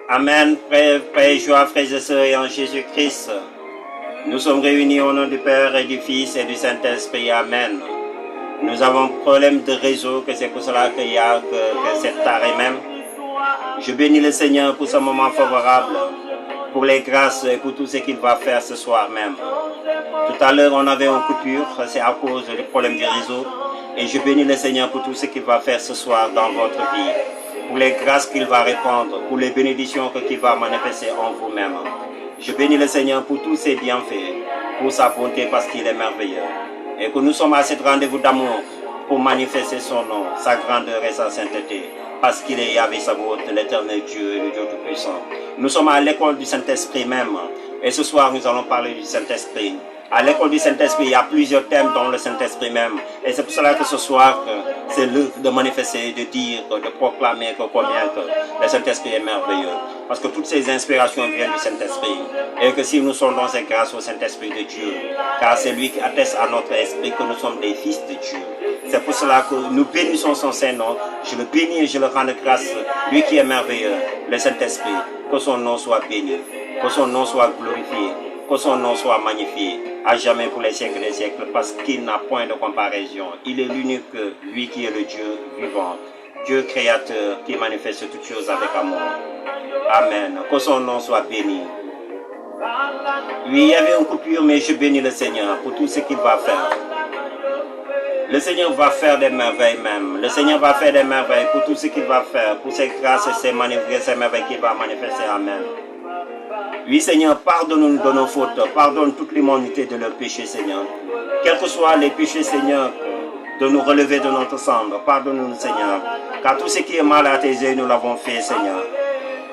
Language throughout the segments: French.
Amen. Frères et joie, frères et sœurs, et en Jésus-Christ. Nous sommes réunis au nom du Père et du Fils et du Saint-Esprit. Amen. Nous avons un problème de réseau, que c'est pour cela qu'il y a que cette tarée même. Je bénis le Seigneur pour ce moment favorable, pour les grâces et pour tout ce qu'il va faire ce soir même. Tout à l'heure, on avait une coupure, c'est à cause du problème du réseau. Et je bénis le Seigneur pour tout ce qu'il va faire ce soir dans votre vie, pour les grâces qu'il va répandre, pour les bénédictions qu'il va manifester en vous-même. Je bénis le Seigneur pour tous ses bienfaits, pour sa bonté parce qu'il est merveilleux. Et que nous sommes à cet rendez-vous d'amour pour manifester son nom, sa grandeur et sa sainteté, parce qu'il est Yahvé Sabaoth, l'éternel Dieu et le Dieu tout-puissant. Nous sommes à l'école du Saint-Esprit même, et ce soir nous allons parler du Saint-Esprit. À l'école du Saint-Esprit, il y a plusieurs thèmes dans le Saint-Esprit même. Et c'est pour cela que ce soir, c'est l'heure de manifester, de dire, de proclamer que combien que le Saint-Esprit est merveilleux. Parce que toutes ces inspirations viennent du Saint-Esprit. Et que si nous sommes dans ces grâces au Saint-Esprit de Dieu, car c'est lui qui atteste à notre esprit que nous sommes des fils de Dieu. C'est pour cela que nous bénissons son Saint-Nom. Je le bénis et je le rends de grâce. Lui qui est merveilleux, le Saint-Esprit. Que son nom soit béni. Que son nom soit glorifié. Que son nom soit magnifié à jamais pour les siècles des siècles, parce qu'il n'a point de comparaison. Il est l'unique, lui qui est le Dieu vivant, Dieu créateur qui manifeste toutes choses avec amour. Amen. Que son nom soit béni. Oui, il y avait une coupure, mais je bénis le Seigneur pour tout ce qu'il va faire. Le Seigneur va faire des merveilles même. Le Seigneur va faire des merveilles pour tout ce qu'il va faire, pour ses grâces et ses merveilles qu'il va manifester. Amen. Oui, Seigneur, pardonne-nous de nos fautes, pardonne toute l'humanité de leurs péchés, Seigneur. Quels que soient les péchés, Seigneur, de nous relever de notre cendre, pardonne-nous, Seigneur. Car tout ce qui est mal à tes yeux, nous l'avons fait, Seigneur.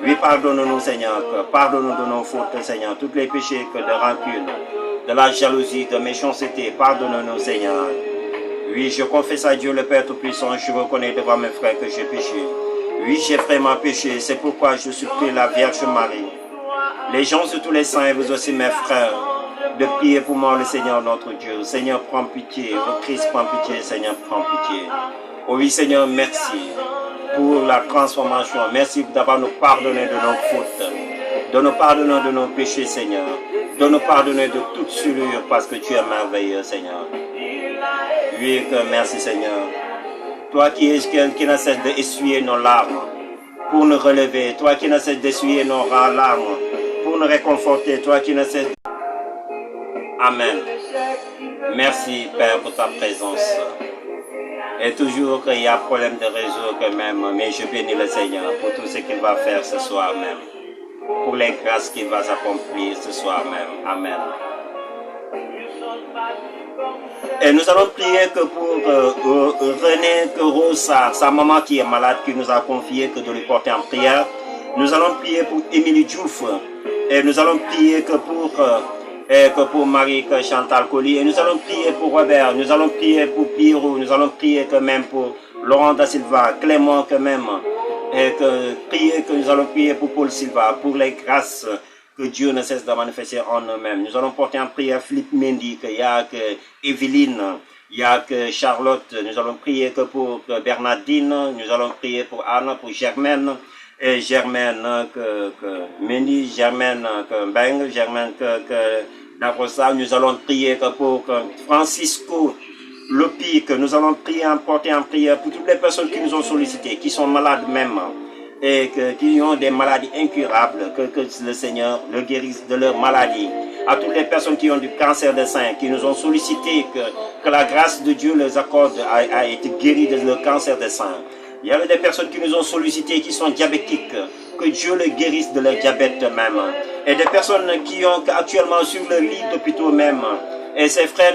Oui, pardonne-nous, Seigneur, pardonne-nous de nos fautes, Seigneur. Tous les péchés que de rancune, de la jalousie, de méchanceté, pardonne-nous, Seigneur. Oui, je confesse à Dieu le Père Tout-Puissant, je reconnais devant mes frères que j'ai péché. Oui, j'ai vraiment péché, c'est pourquoi je supplie la Vierge Marie, les gens de tous les saints et vous aussi mes frères, de prier pour moi le Seigneur notre Dieu. Seigneur, prends pitié. Au Christ, prends pitié. Seigneur, prends pitié. Oh oui, Seigneur, merci pour la transformation. Merci d'avoir nous pardonné de nos fautes, de nous pardonner de nos péchés, Seigneur, de nous pardonner de toute souillure parce que tu es merveilleux, Seigneur. Oui, merci, Seigneur. Toi qui ne cesse d'essuyer nos larmes pour nous relever, toi qui ne cesse d'essuyer nos larmes pour nous réconforter, toi qui ne cesse. Amen. Merci, Père, pour ta présence. Et toujours qu'il y a problème de réseau quand même, mais je bénis le Seigneur pour tout ce qu'il va faire ce soir même, pour les grâces qu'il va accomplir ce soir même. Amen. Et nous allons prier que pour René Rosa, sa maman qui est malade, qui nous a confié que de lui porter en prière. Nous allons prier pour Émilie Diouf. Et nous allons prier que pour Marie Chantal Colli. Et nous allons prier pour Robert. Nous allons prier pour Pierrot. Nous allons prier quand même pour Laurent da Silva, Clément quand même. Et que nous allons prier pour Paul Silva, pour les grâces que Dieu ne cesse de manifester en nous-mêmes. Nous allons porter en prière Philippe Mendy, il y a que Evelyne, il y a que Charlotte. Nous allons prier que pour Bernardine. Nous allons prier pour Anne, pour Germaine. Et Germaine Mendy, Germaine Beng, Germaine Darosa. Nous allons prier que pour Francisco Lopi, que nous allons prier, porter en prière pour toutes les personnes qui nous ont sollicité, qui sont malades même, et qui ont des maladies incurables, que le Seigneur le guérisse de leurs maladies. À toutes les personnes qui ont du cancer des seins, qui nous ont sollicité, que la grâce de Dieu les accorde à être guéris de leur cancer des seins. Il y avait des personnes qui nous ont sollicité, qui sont diabétiques, que Dieu les guérisse de leur diabète même. Et des personnes qui sont actuellement sur le lit d'hôpitaux même. Et ces frères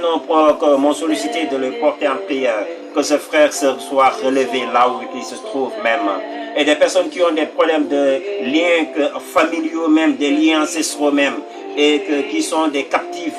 m'ont sollicité de les porter en prière, que ces frères soient relevés là où ils se trouvent même. Et des personnes qui ont des problèmes de liens familiaux même, des liens ancestraux même, et qui sont des captifs,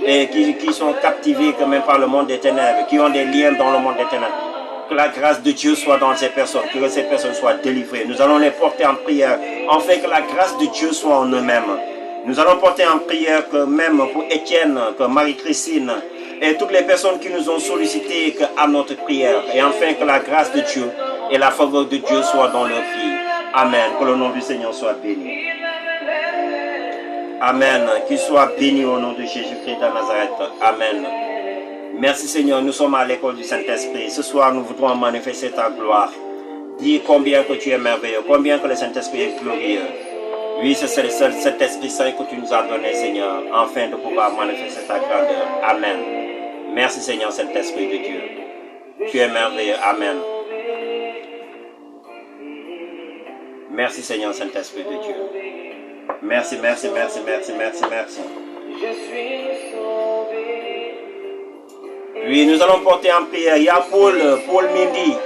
et qui sont captivés quand même par le monde des ténèbres, qui ont des liens dans le monde des ténèbres. Que la grâce de Dieu soit dans ces personnes, que ces personnes soient délivrées. Nous allons les porter en prière, afin que la grâce de Dieu soit en eux-mêmes. Nous allons porter en prière que même pour Étienne, que Marie-Christine, et toutes les personnes qui nous ont sollicité à notre prière, et enfin que la grâce de Dieu et la faveur de Dieu soit dans leur vie. Amen. Que le nom du Seigneur soit béni. Amen. Qu'il soit béni au nom de Jésus-Christ de Nazareth. Amen. Merci Seigneur, nous sommes à l'école du Saint-Esprit. Ce soir, nous voudrons manifester ta gloire. Dis combien que tu es merveilleux, combien que le Saint-Esprit est glorieux. Oui, c'est cet Esprit Saint que tu nous as donné, Seigneur, afin de pouvoir manifester ta grandeur. Amen. Merci Seigneur, Saint-Esprit de Dieu. Tu es merveilleux. Amen. Merci Seigneur, Saint-Esprit de Dieu. Merci, merci, merci, merci, merci, merci. Je suis sauvé. Oui, nous allons porter en prière. Il y a Paul Mindy.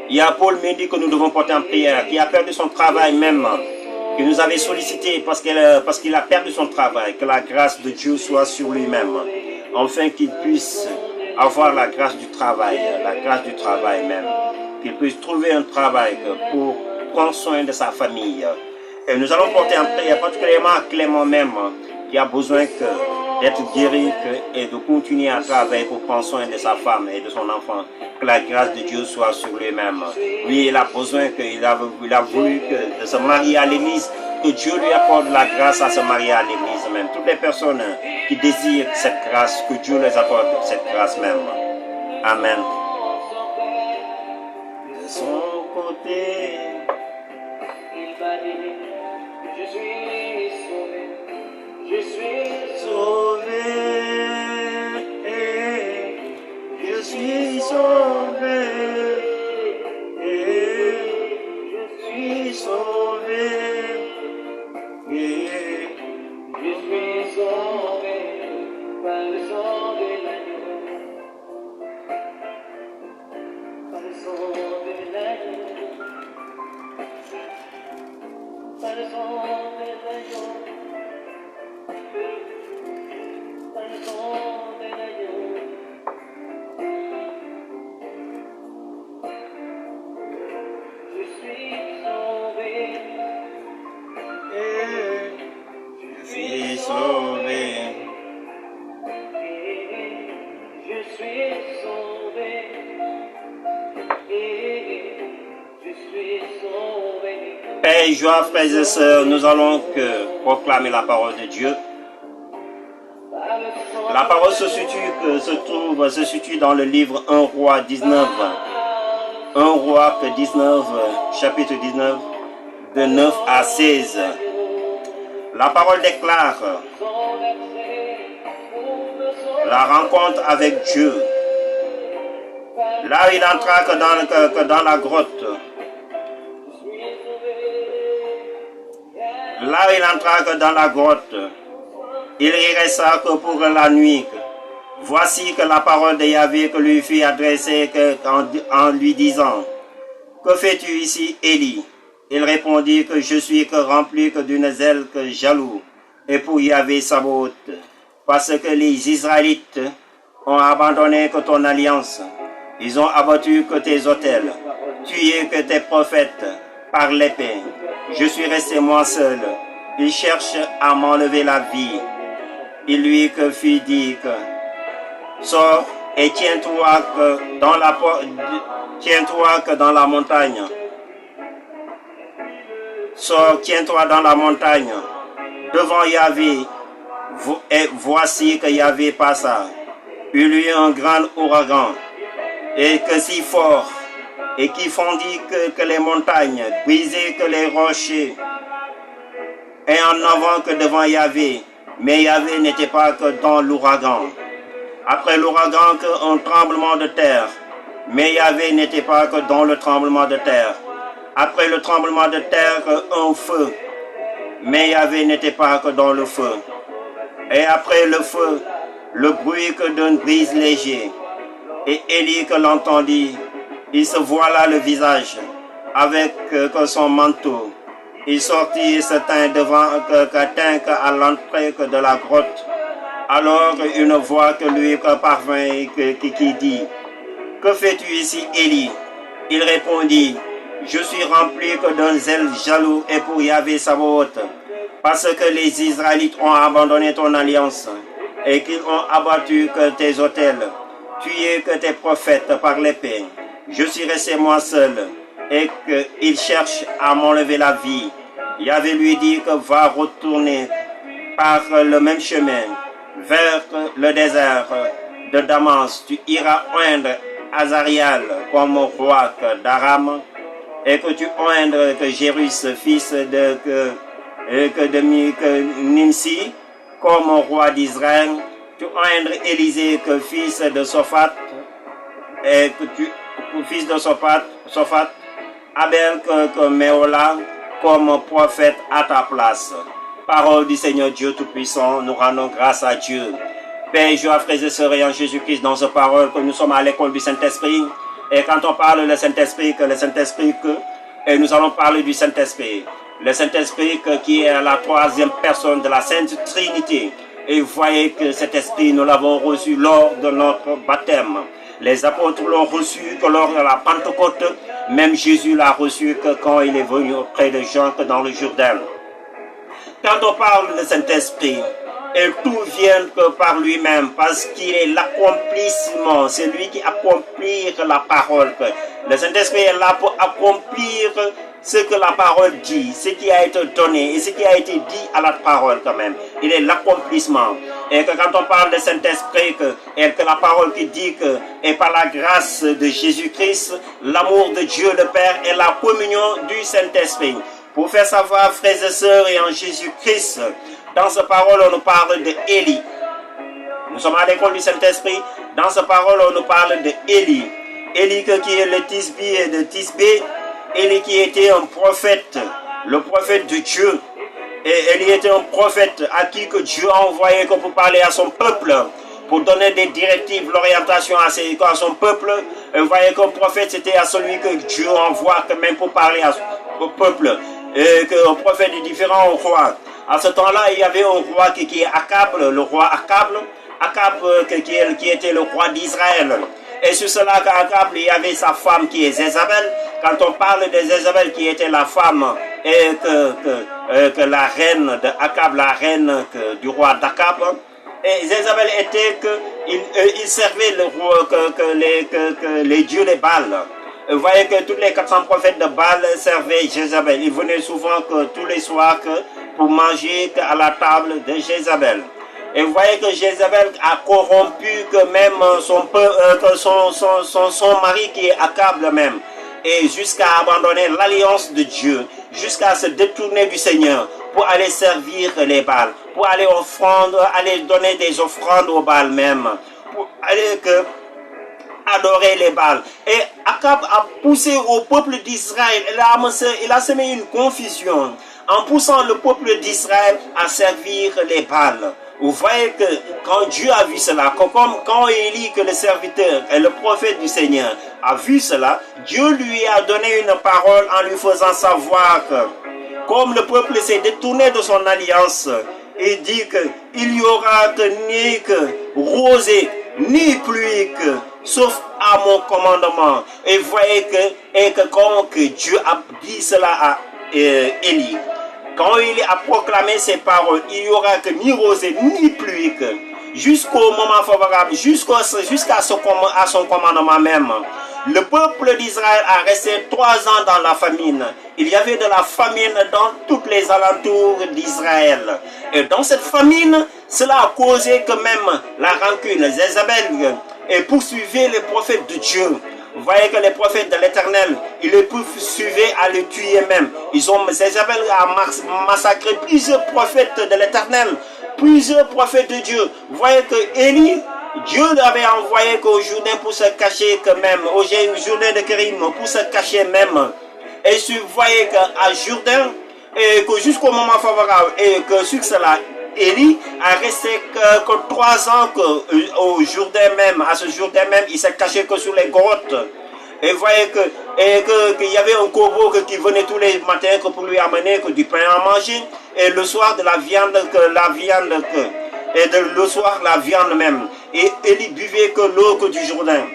Il y a Paul Mindy que nous devons porter en prière, qui a perdu son travail même, qui nous avait sollicité parce qu'il a perdu son travail. Que la grâce de Dieu soit sur lui-même, afin qu'il puisse avoir la grâce du travail même. Qu'il puisse trouver un travail pour prendre soin de sa famille. Et nous allons porter en prière particulièrement à Clément même, qui a besoin d'être guéri et de continuer à travailler pour prendre soin de sa femme et de son enfant. Que la grâce de Dieu soit sur lui-même. Lui, il a besoin, il a voulu de se marier à l'église, que Dieu lui accorde la grâce à se marier à l'église même. Toutes les personnes qui désirent cette grâce, que Dieu les accorde cette grâce même. Amen. De son côté, je suis sauvé. Je suis sauvé, je suis sauvé, je suis sauvé, je suis sauvé par le sang de l'agneau, par le sang de l'agneau, par le sang de l'agneau. Père et joie, frères et sœurs, nous allons proclamer la parole de Dieu. La parole se situe dans le livre 1 Roi 19. 1 Roi 19, chapitre 19, de 9 à 16. La parole déclare la rencontre avec Dieu. Là, il entra que dans la grotte. Là, il entra que dans la grotte. Il y resta que pour la nuit. Voici que la parole de Yahvé que lui fut adressée en lui disant: que fais-tu ici, Élie? Il répondit que je suis que rempli que d'une zèle que jaloux, et pour Yahvé Sabaoth, parce que les Israélites ont abandonné que ton alliance. Ils ont abattu que tes autels, tué que tes prophètes par l'épée. Je suis resté moi seul. Ils cherchent à m'enlever la vie. Il lui que fit dit que sors et tiens-toi que dans la montagne. Sors, tiens-toi dans la montagne devant Yahvé. Et voici que Yahvé passa. Il eut un grand ouragan et que si fort et qui fondit que les montagnes, brisé que les rochers, et en avant que devant Yahvé. Mais Yahvé n'était pas que dans l'ouragan. Après l'ouragan, un tremblement de terre. Mais Yahvé n'était pas que dans le tremblement de terre. Après le tremblement de terre, un feu. Mais Yahvé n'était pas que dans le feu. Et après le feu, le bruit que d'une brise léger. Et Élie que l'entendit, il se voila le visage avec son manteau. Il sortit et se tint à l'entrée de la grotte. Alors une voix que lui parvint qui dit: que fais-tu ici, Élie? Il répondit: je suis rempli que d'un zèle jaloux et pour Yahvé Sabaoth, parce que les Israélites ont abandonné ton alliance et qu'ils ont abattu que tes autels, tué que tes prophètes par l'épée. Je suis resté moi seul. et qu'il cherche à m'enlever la vie. Yahvé lui dit que va retourner par le même chemin vers le désert de Damas. Tu iras oindre Azariel comme roi d'Aram et que tu oindres que Jérus, fils de Nimsi, comme roi d'Israël. Tu oindres Élisée, que fils de Sophat, et que tu, fils de Sophat, Abel que Méola, comme prophète à ta place. Parole du Seigneur Dieu Tout-Puissant, nous rendons grâce à Dieu. Père, joie, frères et sœurs, et en Jésus-Christ, dans cette parole, que nous sommes à l'école du Saint-Esprit. Et quand on parle du Saint-Esprit, et nous allons parler du Saint-Esprit. Le Saint-Esprit qui est la troisième personne de la Sainte Trinité. Et vous voyez que cet Esprit, nous l'avons reçu lors de notre baptême. Les apôtres l'ont reçu que lors de la Pentecôte. Même Jésus l'a reçu que quand il est venu auprès de Jean, que dans le Jourdain. Quand on parle de Saint-Esprit, et tout vient que par lui-même, parce qu'il est l'accomplissement, c'est lui qui accomplit la parole. Le Saint-Esprit est là pour accomplir ce que la parole dit, ce qui a été donné et ce qui a été dit à la parole quand même. Il est l'accomplissement. Et que quand on parle de Saint-Esprit, et que la parole qui dit que, et par la grâce de Jésus-Christ, l'amour de Dieu le Père et la communion du Saint-Esprit. Pour faire savoir, frères et sœurs, et en Jésus-Christ, dans cette parole, on nous parle de Élie. Nous sommes à l'école du Saint-Esprit. Dans cette parole, on nous parle de Élie. Élie qui est le Tisbi de Tisbé. Élie qui était un prophète, le prophète de Dieu. Et Élie était un prophète à qui que Dieu a envoyé pour parler à son peuple, pour donner des directives, l'orientation à son peuple. Et vous voyez qu'un prophète, c'était à celui que Dieu envoie quand même pour parler au peuple. Et qu'un prophète est différent au roi. À ce temps-là, il y avait un roi qui est Akab, le roi Akab qui était le roi d'Israël. Et sur cela, qu'Akab, il y avait sa femme qui est Jézabel. Quand on parle de Jézabel qui était la femme et que la reine de Akab, la reine du roi d'Akab, et Jézabel était il servait le roi que les dieux de Baal. Vous voyez que tous les 400 prophètes de Baal servaient Jézabel. Ils venaient souvent tous les soirs pour manger à la table de Jézabel. Et vous voyez que Jézabel a corrompu que même son mari qui est Akab même. Et jusqu'à abandonner l'alliance de Dieu, jusqu'à se détourner du Seigneur pour aller servir les Baals, pour aller aller donner des offrandes aux Baals même, pour aller adorer les Baals. Et Akab a poussé au peuple d'Israël, il a semé une confusion en poussant le peuple d'Israël à servir les Baals. Vous voyez que quand Dieu a vu cela, quand Élie, que le serviteur et le prophète du Seigneur, a vu cela, Dieu lui a donné une parole en lui faisant savoir que, comme le peuple s'est détourné de son alliance, il dit qu'il n'y aura ni rosée, ni pluie, sauf à mon commandement. Et vous voyez quand Dieu a dit cela à Élie, quand il a proclamé ces paroles, il n'y aura que ni rosée, ni pluie, jusqu'au moment favorable, jusqu'à son commandement même. Le peuple d'Israël a resté 3 ans dans la famine. Il y avait de la famine dans tous les alentours d'Israël. Et dans cette famine, cela a causé que même la rancune, Jézabel, et poursuivait les prophètes de Dieu. Vous voyez que les prophètes de l'Éternel, ils les poursuivaient à les tuer même. Jézabel a massacré plusieurs prophètes de l'Éternel, plusieurs prophètes de Dieu. Vous voyez que Élie, Dieu l'avait envoyé qu'au Jourdain pour se cacher que même, au Jourdain de Kérim pour se cacher même. Et vous voyez qu'à Jourdain, et que jusqu'au moment favorable, et que sur cela, Élie a resté que 3 ans au Jourdain même, à ce Jourdain même, il s'est caché que sur les grottes. Et vous voyez qu'il y avait un corbeau qui venait tous les matins pour lui amener du pain à manger, et le soir de la viande, et le soir la viande même. Et Élie buvait que l'eau du Jourdain.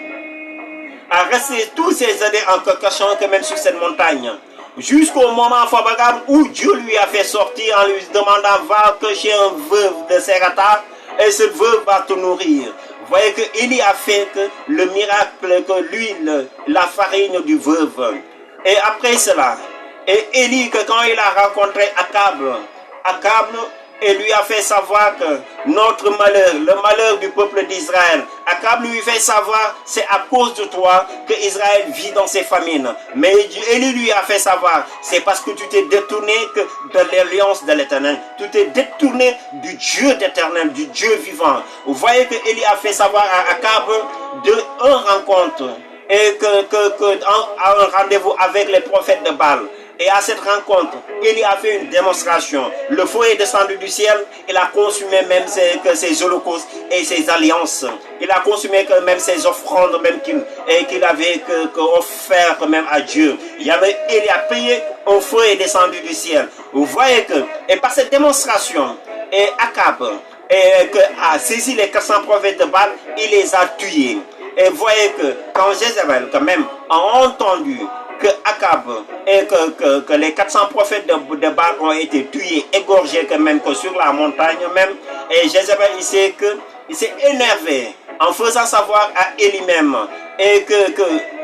A resté tous ces années en cachant que même sur cette montagne. Jusqu'au moment favorable où Dieu lui a fait sortir en lui demandant va que chez un veuve de Serata et ce veuve va te nourrir. Vous voyez que Élie a fait que le miracle, que l'huile, la farine du veuve, Et après cela, et Élie, que quand il a rencontré Akab, et lui a fait savoir que notre malheur, le malheur du peuple d'Israël, Akab lui fait savoir, c'est à cause de toi que Israël vit dans ses famines. Mais Élie lui a fait savoir, c'est parce que tu t'es détourné de l'alliance de l'Éternel. Tu t'es détourné du Dieu d'éternel, du Dieu vivant. Vous voyez que Élie a fait savoir à Akab de rencontre et un rendez-vous avec les prophètes de Baal. Et à cette rencontre, Élie a fait une démonstration. Le feu est descendu du ciel. Il a consumé même ses holocaustes et ses alliances. Il a consumé même ses offrandes même qu'il avait offert même à Dieu. Élie a payé, un feu est descendu du ciel. Vous voyez que, et par cette démonstration, et Akab a saisi les 400 prophètes de Baal, il les a tués. Et vous voyez que quand Jézabel quand même a entendu que Akab et que les 400 prophètes de Baal ont été tués, égorgés quand même que sur la montagne même, et Jézabel il s'est énervé en faisant savoir à Élie même et que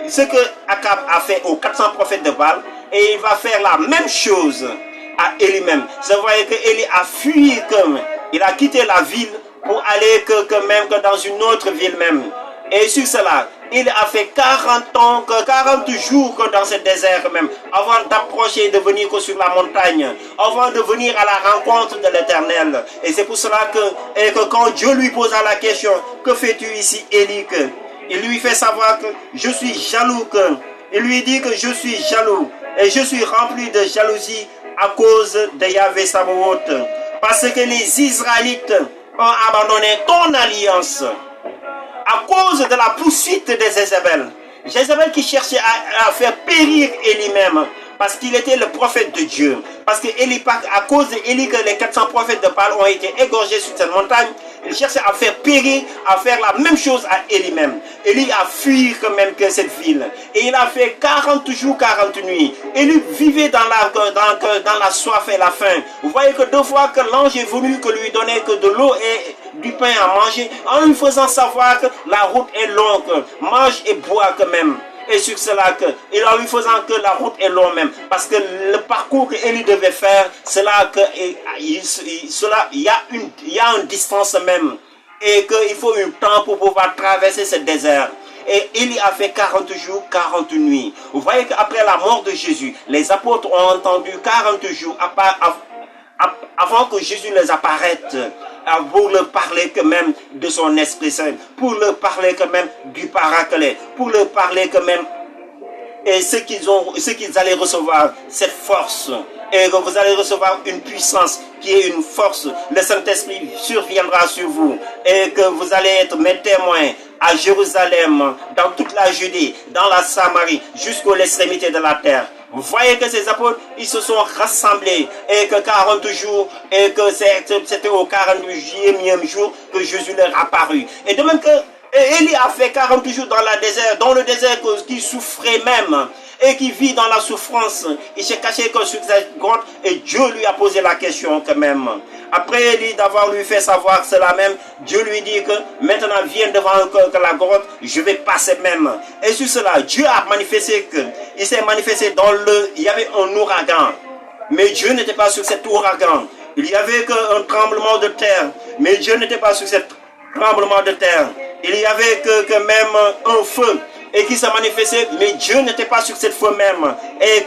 ce que Akab a fait aux 400 prophètes de Baal, et il va faire la même chose à Élie même. Vous voyez que Élie a fui comme il a quitté la ville pour aller que dans une autre ville même. Et sur cela, il a fait 40 jours dans ce désert même, avant d'approcher et de venir sur la montagne, avant de venir à la rencontre de l'Éternel. Et c'est pour cela que quand Dieu lui posa la question, que fais-tu ici, Élie? Il lui fait savoir que je suis jaloux. Il lui dit que je suis jaloux et je suis rempli de jalousie à cause de Yahvé Sabaoth. Parce que les Israélites ont abandonné ton alliance. À cause de la poursuite de Jézabel. Jézabel qui cherchait à faire périr Élie même. Parce qu'il était le prophète de Dieu. Parce que Élie, à cause d'Élie, que les 400 prophètes de Baal ont été égorgés sur cette montagne, il cherchait à faire périr, à faire la même chose à Élie même. Élie a fui quand même que cette ville. Et il a fait 40 jours, 40 nuits. Élie vivait dans la soif et la faim. Vous voyez que 2 fois que l'ange est venu que lui donner que de l'eau et du pain à manger, en lui faisant savoir que la route est longue, mange et bois quand même. Et sur cela, et en lui faisant que la route est longue même, parce que le parcours qu'Élie devait faire, c'est là qu'il y a une distance même, et qu'il faut un temps pour pouvoir traverser ce désert. Et Élie a fait 40 jours, 40 nuits. Vous voyez qu'après la mort de Jésus, les apôtres ont entendu 40 jours avant que Jésus les apparaisse, pour leur parler quand même de son Esprit Saint, pour leur parler quand même du Paraclet, pour leur parler quand même et ce qu'ils allaient recevoir, cette force, et que vous allez recevoir une puissance qui est une force. Le Saint-Esprit surviendra sur vous et que vous allez être mes témoins à Jérusalem, dans toute la Judée, dans la Samarie, jusqu'aux extrémités de la terre. Vous voyez que ces apôtres, ils se sont rassemblés et que 40 jours, et que c'était au 41e jour que Jésus leur apparut. Et de même que Élie a fait 40 jours dans le désert qui souffrait même et qui vit dans la souffrance. Il s'est caché sur cette grotte et Dieu lui a posé la question quand même. Après Élie d'avoir lui fait savoir cela même, Dieu lui dit que maintenant viens devant la grotte, je vais passer même. Et sur cela, Dieu a manifesté il s'est manifesté il y avait un ouragan. Mais Dieu n'était pas sur cet ouragan. Il y avait un tremblement de terre. Mais Dieu n'était pas sur cet tremblement de terre. Il y avait que même un feu et qui s'est manifesté, mais Dieu n'était pas sur cette feu même. Et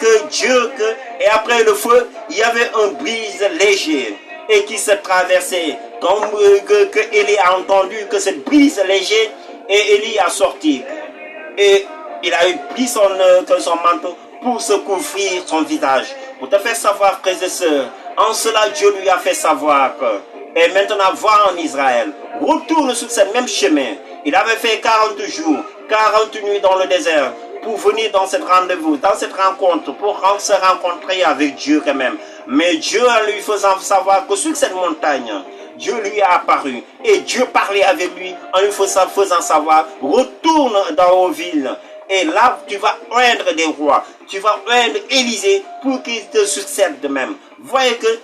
et après le feu, il y avait un brise léger et qui se traversait. Comme que Élie a entendu que cette brise léger, et Élie a sorti. Et il a pris son manteau pour se couvrir son visage. Pour te faire savoir, frères et sœurs, en cela Dieu lui a fait savoir que, et maintenant va en Israël, retourne sur ce même chemin. Il avait fait 40 jours, 40 nuits dans le désert pour venir dans cette rendez-vous, dans cette rencontre, pour se rencontrer avec Dieu quand même. Mais Dieu, en lui faisant savoir que sur cette montagne, Dieu lui a apparu et Dieu parlait avec lui en lui faisant savoir, retourne dans vos villes. Et là, tu vas oindre des rois, tu vas oindre Élisée pour qu'il te succède de même. Voyez que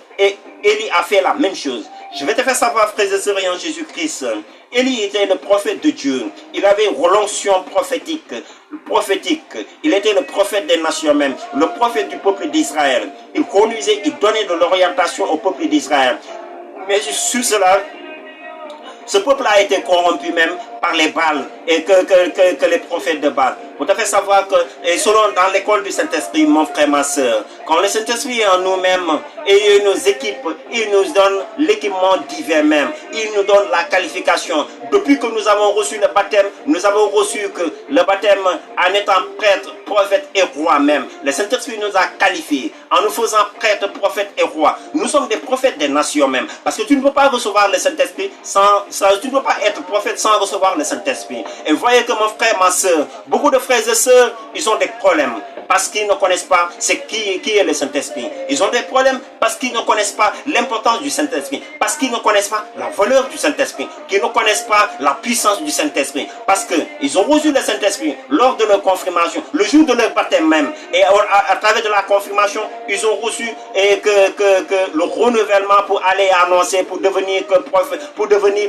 Élie a fait la même chose. Je vais te faire savoir, frères et sœurs en Jésus-Christ, Élie était le prophète de Dieu. Il avait l'onction prophétique. Il était le prophète des nations même, le prophète du peuple d'Israël. Il conduisait, il donnait de l'orientation au peuple d'Israël. Mais sur cela, ce peuple a été corrompu même par les Baals et que les prophètes de Baal. Vous devez savoir que, et selon dans l'école du Saint-Esprit, mon frère, ma soeur, quand le Saint-Esprit est en nous-mêmes et il nous équipe, il nous donne l'équipement divin même. Il nous donne la qualification. Depuis que nous avons reçu le baptême, nous avons reçu que le baptême en étant prêtre, prophète et roi même. Le Saint-Esprit nous a qualifiés en nous faisant prêtre, prophète et roi. Nous sommes des prophètes des nations même. Parce que tu ne peux pas recevoir le Saint-Esprit tu ne peux pas être prophète sans recevoir le Saint-Esprit. Et voyez que mon frère, ma soeur, beaucoup de frères et sœurs, ils ont des problèmes parce qu'ils ne connaissent pas qui est le Saint-Esprit. Ils ont des problèmes parce qu'ils ne connaissent pas l'importance du Saint-Esprit, parce qu'ils ne connaissent pas la valeur du Saint-Esprit, qu'ils ne connaissent pas la puissance du Saint-Esprit, parce qu'ils ont reçu le Saint-Esprit lors de leur confirmation, le jour de leur baptême même, et à travers de la confirmation, ils ont reçu que le renouvellement pour aller annoncer, pour devenir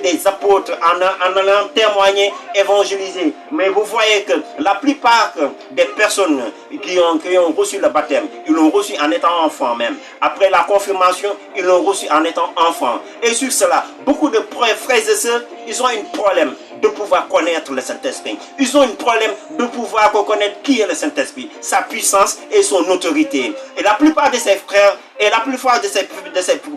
des apôtres, en allant témoigner, évangéliser. Mais vous voyez que la plupart des personnes qui ont reçu le baptême, ils l'ont reçu en étant enfants même. Après la confirmation, ils l'ont reçu en étant enfants. Et sur cela, beaucoup de frères et sœurs, ils ont un problème de pouvoir connaître le Saint-Esprit. Ils ont un problème de pouvoir reconnaître qui est le Saint-Esprit, sa puissance et son autorité. Et la plupart de ces frères et la plupart de ces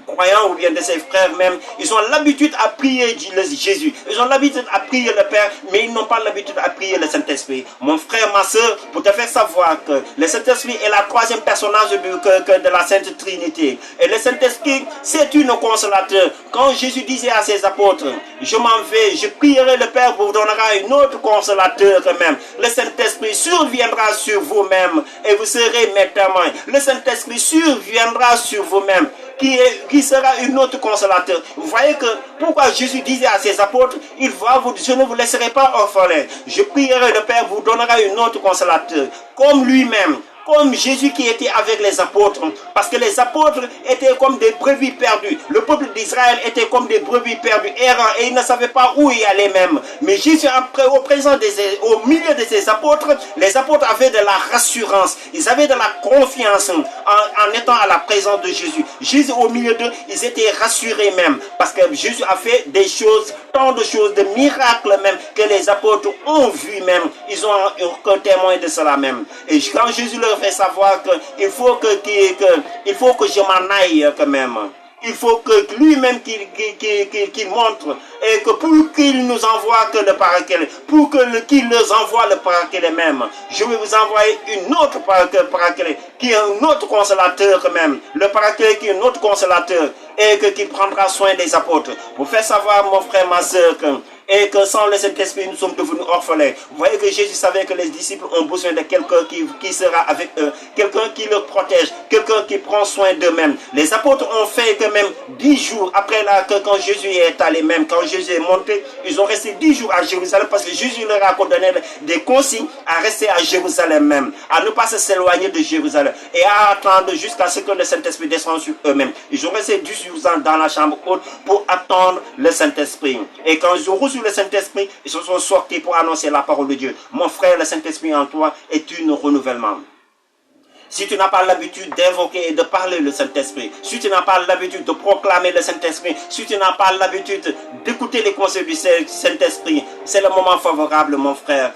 croyants ou bien de ces frères même, ils ont l'habitude à prier Jésus. Ils ont l'habitude à prier le Père, mais ils n'ont pas l'habitude à prier le Saint-Esprit. Mon frère, ma soeur, pour te faire savoir que le Saint-Esprit est la troisième personnage de la Sainte Trinité. Et le Saint-Esprit, c'est une consolateur. Quand Jésus disait à ses apôtres, je m'en vais, je prierai le Père vous donnera une autre consolateur quand même. Le Saint-Esprit surviendra sur vous-même et vous serez mes témoins. Le Saint-Esprit surviendra sur vous-même, qui sera une autre consolateur. Vous voyez que pourquoi Jésus disait à ses apôtres, je ne vous laisserai pas orphelin. Je prierai le Père, vous donnera une autre consolateur. Comme lui-même, comme Jésus qui était avec les apôtres, parce que les apôtres étaient comme des brebis perdues. Le peuple d'Israël était comme des brebis perdues, errants, et ils ne savaient pas où y aller même. Mais Jésus, au milieu de ses apôtres, les apôtres avaient de la rassurance, ils avaient de la confiance en étant à la présence de Jésus. Jésus au milieu d'eux, ils étaient rassurés même, parce que Jésus a fait des choses, tant de choses, de miracles même, que les apôtres ont vu même. Ils ont un témoin de cela même. Et quand Jésus leur fait savoir qu'il faut que je m'en aille quand même. Il faut que lui-même qu'il montre et que pour qu'il nous envoie que le paraclet, qu'il leur envoie le paraclet même, je vais vous envoyer une autre paraclet qui est un autre consolateur quand même. Le paraclet qui est un autre consolateur et qu'il prendra soin des apôtres. Vous faites savoir, mon frère, ma soeur, et que sans le Saint-Esprit, nous sommes devenus orphelins. Vous voyez que Jésus savait que les disciples ont besoin de quelqu'un qui sera avec eux, quelqu'un qui leur protège, quelqu'un qui prend soin d'eux-mêmes. Les apôtres ont fait que même 10 jours après quand Jésus est allé même, quand Jésus est monté, ils ont resté 10 jours à Jérusalem parce que Jésus leur a donné des consignes à rester à Jérusalem même, à ne pas s'éloigner de Jérusalem et à attendre jusqu'à ce que le Saint-Esprit descende sur eux-mêmes. Ils ont resté 10 jours dans la chambre haute pour attendre le Saint-Esprit. Et quand ils ont reçu le Saint-Esprit, ils se sont sortis pour annoncer la parole de Dieu. Mon frère, le Saint-Esprit en toi est un renouvellement. Si tu n'as pas l'habitude d'invoquer et de parler le Saint-Esprit, si tu n'as pas l'habitude de proclamer le Saint-Esprit, si tu n'as pas l'habitude d'écouter les conseils du Saint-Esprit, c'est le moment favorable, mon frère,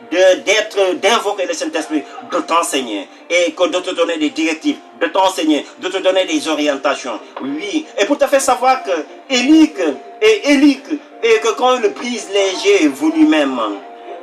d'invoquer le Saint-Esprit, de t'enseigner et de te donner des directives, de t'enseigner, de te donner des orientations. Oui, et pour te faire savoir que Élie, et que quand le brise léger est venu même,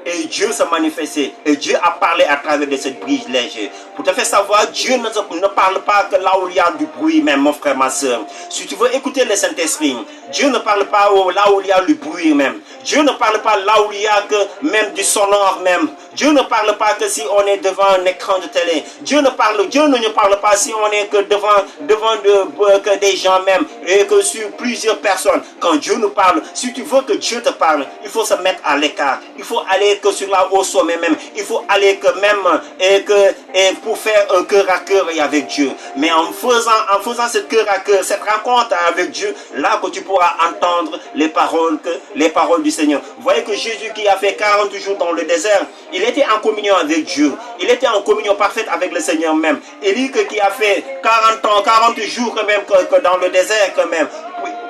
et Dieu s'est manifesté, et Dieu a parlé à travers de cette brise légère. Pour te faire savoir, Dieu ne parle pas que là où il y a du bruit même, mon frère, ma soeur. Si tu veux écouter le Saint-Esprit, Dieu ne parle pas là où il y a le bruit même. Dieu ne parle pas là où il y a que même du sonore même. Dieu ne parle pas que si on est devant un écran de télé. Dieu ne nous parle pas si on est que que des gens même et que sur plusieurs personnes. Quand Dieu nous parle, si tu veux que Dieu te parle, il faut se mettre à l'écart. Il faut aller que sur la haut sommet même. Il faut aller que même et pour faire un cœur à cœur avec Dieu. Mais en faisant ce cœur à cœur, cette rencontre avec Dieu, là que tu pourras entendre les paroles du Seigneur. Vous voyez que Jésus qui a fait 40 jours dans le désert, il était en communion avec Dieu. Il était en communion parfaite avec le Seigneur même. Élie qui a fait 40 jours quand même que dans le désert quand même.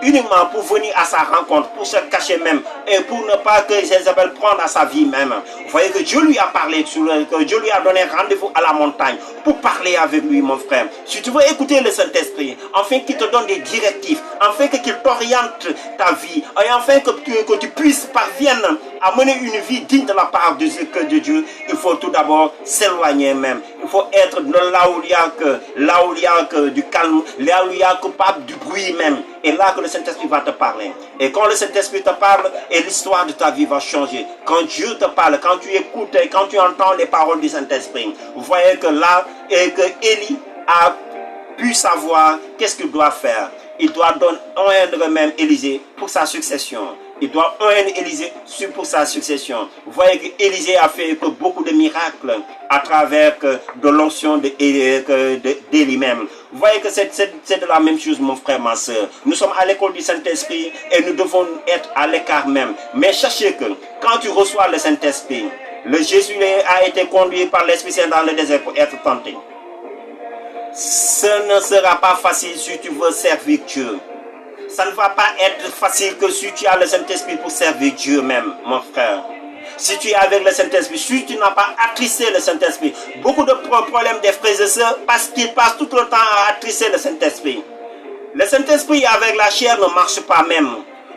Uniquement pour venir à sa rencontre, pour se cacher même, et pour ne pas que Jézabel prenne à sa vie même. Vous voyez que Dieu lui a parlé, que Dieu lui a donné rendez-vous à la montagne pour parler avec lui, mon frère. Si tu veux écouter le Saint-Esprit, afin qu'il te donne des directives, afin qu'il t'oriente ta vie, et afin que tu puisses parvenir à mener une vie digne de la part de Dieu, il faut tout d'abord s'éloigner même. Il faut être là où il y a que du calme, là où il y a que pas du bruit même. Et là que le Saint-Esprit va te parler. Et quand le Saint-Esprit te parle, et l'histoire de ta vie va changer. Quand Dieu te parle, quand tu écoutes et quand tu entends les paroles du Saint-Esprit, vous voyez que là, et que Élie a pu savoir qu'est-ce qu'il doit faire. Il doit donner même Élisée pour sa succession. Il doit œuvrer Élisée pour sa succession. Vous voyez qu'Élisée a fait beaucoup de miracles à travers de l'onction d'Élie même. Vous voyez que c'est de la même chose, mon frère, ma soeur. Nous sommes à l'école du Saint-Esprit et nous devons être à l'écart même. Mais sachez que quand tu reçois le Saint-Esprit, le Jésus a été conduit par l'Esprit Saint dans le désert pour être tenté. Ce ne sera pas facile si tu veux servir Dieu. Ça ne va pas être facile que si tu as le Saint-Esprit pour servir Dieu même, mon frère. Si tu es avec le Saint-Esprit, si tu n'as pas attristé le Saint-Esprit. Beaucoup de problèmes des frères et sœurs parce qu'ils passent tout le temps à attrisser le Saint-Esprit. Le Saint-Esprit avec la chair ne marche pas même.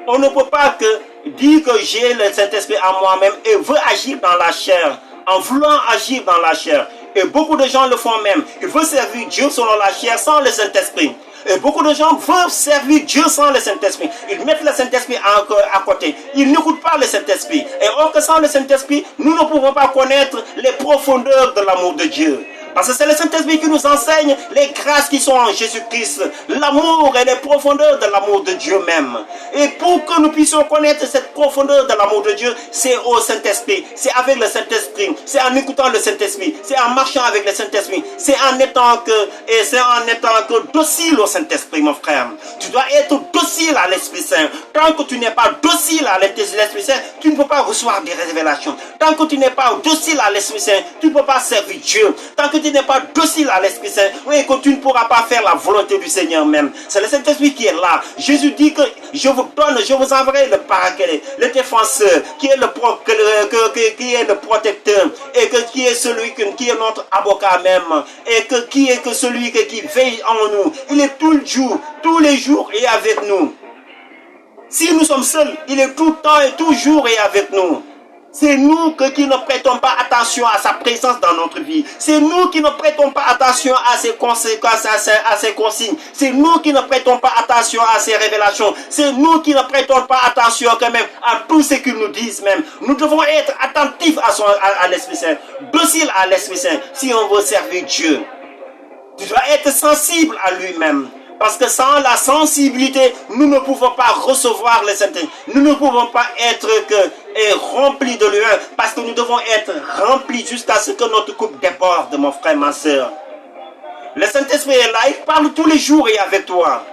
On ne peut pas que dire que j'ai le Saint-Esprit en moi-même et veut agir dans la chair, en voulant agir dans la chair. Et beaucoup de gens le font même. Ils veulent servir Dieu selon la chair sans le Saint-Esprit. Et beaucoup de gens veulent servir Dieu sans le Saint-Esprit. Ils mettent le Saint-Esprit à côté. Ils n'écoutent pas le Saint-Esprit. Et or que sans le Saint-Esprit, nous ne pouvons pas connaître les profondeurs de l'amour de Dieu. Parce que c'est le Saint-Esprit qui nous enseigne les grâces qui sont en Jésus-Christ, l'amour et les profondeurs de l'amour de Dieu même. Et pour que nous puissions connaître cette profondeur de l'amour de Dieu, c'est au Saint-Esprit, c'est avec le Saint-Esprit, c'est en écoutant le Saint-Esprit, c'est en marchant avec le Saint-Esprit, c'est en étant que docile au Saint-Esprit, mon frère. Tu dois être docile à l'Esprit Saint. Tant que tu n'es pas docile à l'Esprit Saint, tu ne peux pas recevoir des révélations. Tant que tu n'es pas docile à l'Esprit Saint, tu ne peux pas servir Dieu. Tant que tu n'es pas docile à l'Esprit Saint, oui, que tu ne pourras pas faire la volonté du Seigneur même. C'est le Saint-Esprit qui est là. Jésus dit que je vous enverrai le paraclet, le défenseur, qui est le protecteur, et qui est celui qui est notre avocat même, et qui est celui qui veille en nous. Il est tous les jours et avec nous. Si nous sommes seuls, il est tout le temps et toujours et avec nous. C'est nous qui ne prêtons pas attention à sa présence dans notre vie. C'est nous qui ne prêtons pas attention à ses conséquences, à ses consignes. C'est nous qui ne prêtons pas attention à ses révélations. C'est nous qui ne prêtons pas attention quand même à tout ce qu'ils nous disent même. Nous devons être attentifs à l'Esprit Saint, dociles à l'Esprit Saint si on veut servir Dieu. Tu dois être sensible à lui-même. Parce que sans la sensibilité, nous ne pouvons pas recevoir le Saint-Esprit. Nous ne pouvons pas être remplis de lui. Parce que nous devons être remplis jusqu'à ce que notre coupe déborde, mon frère, ma soeur. Le Saint-Esprit est là, il parle tous les jours et avec toi.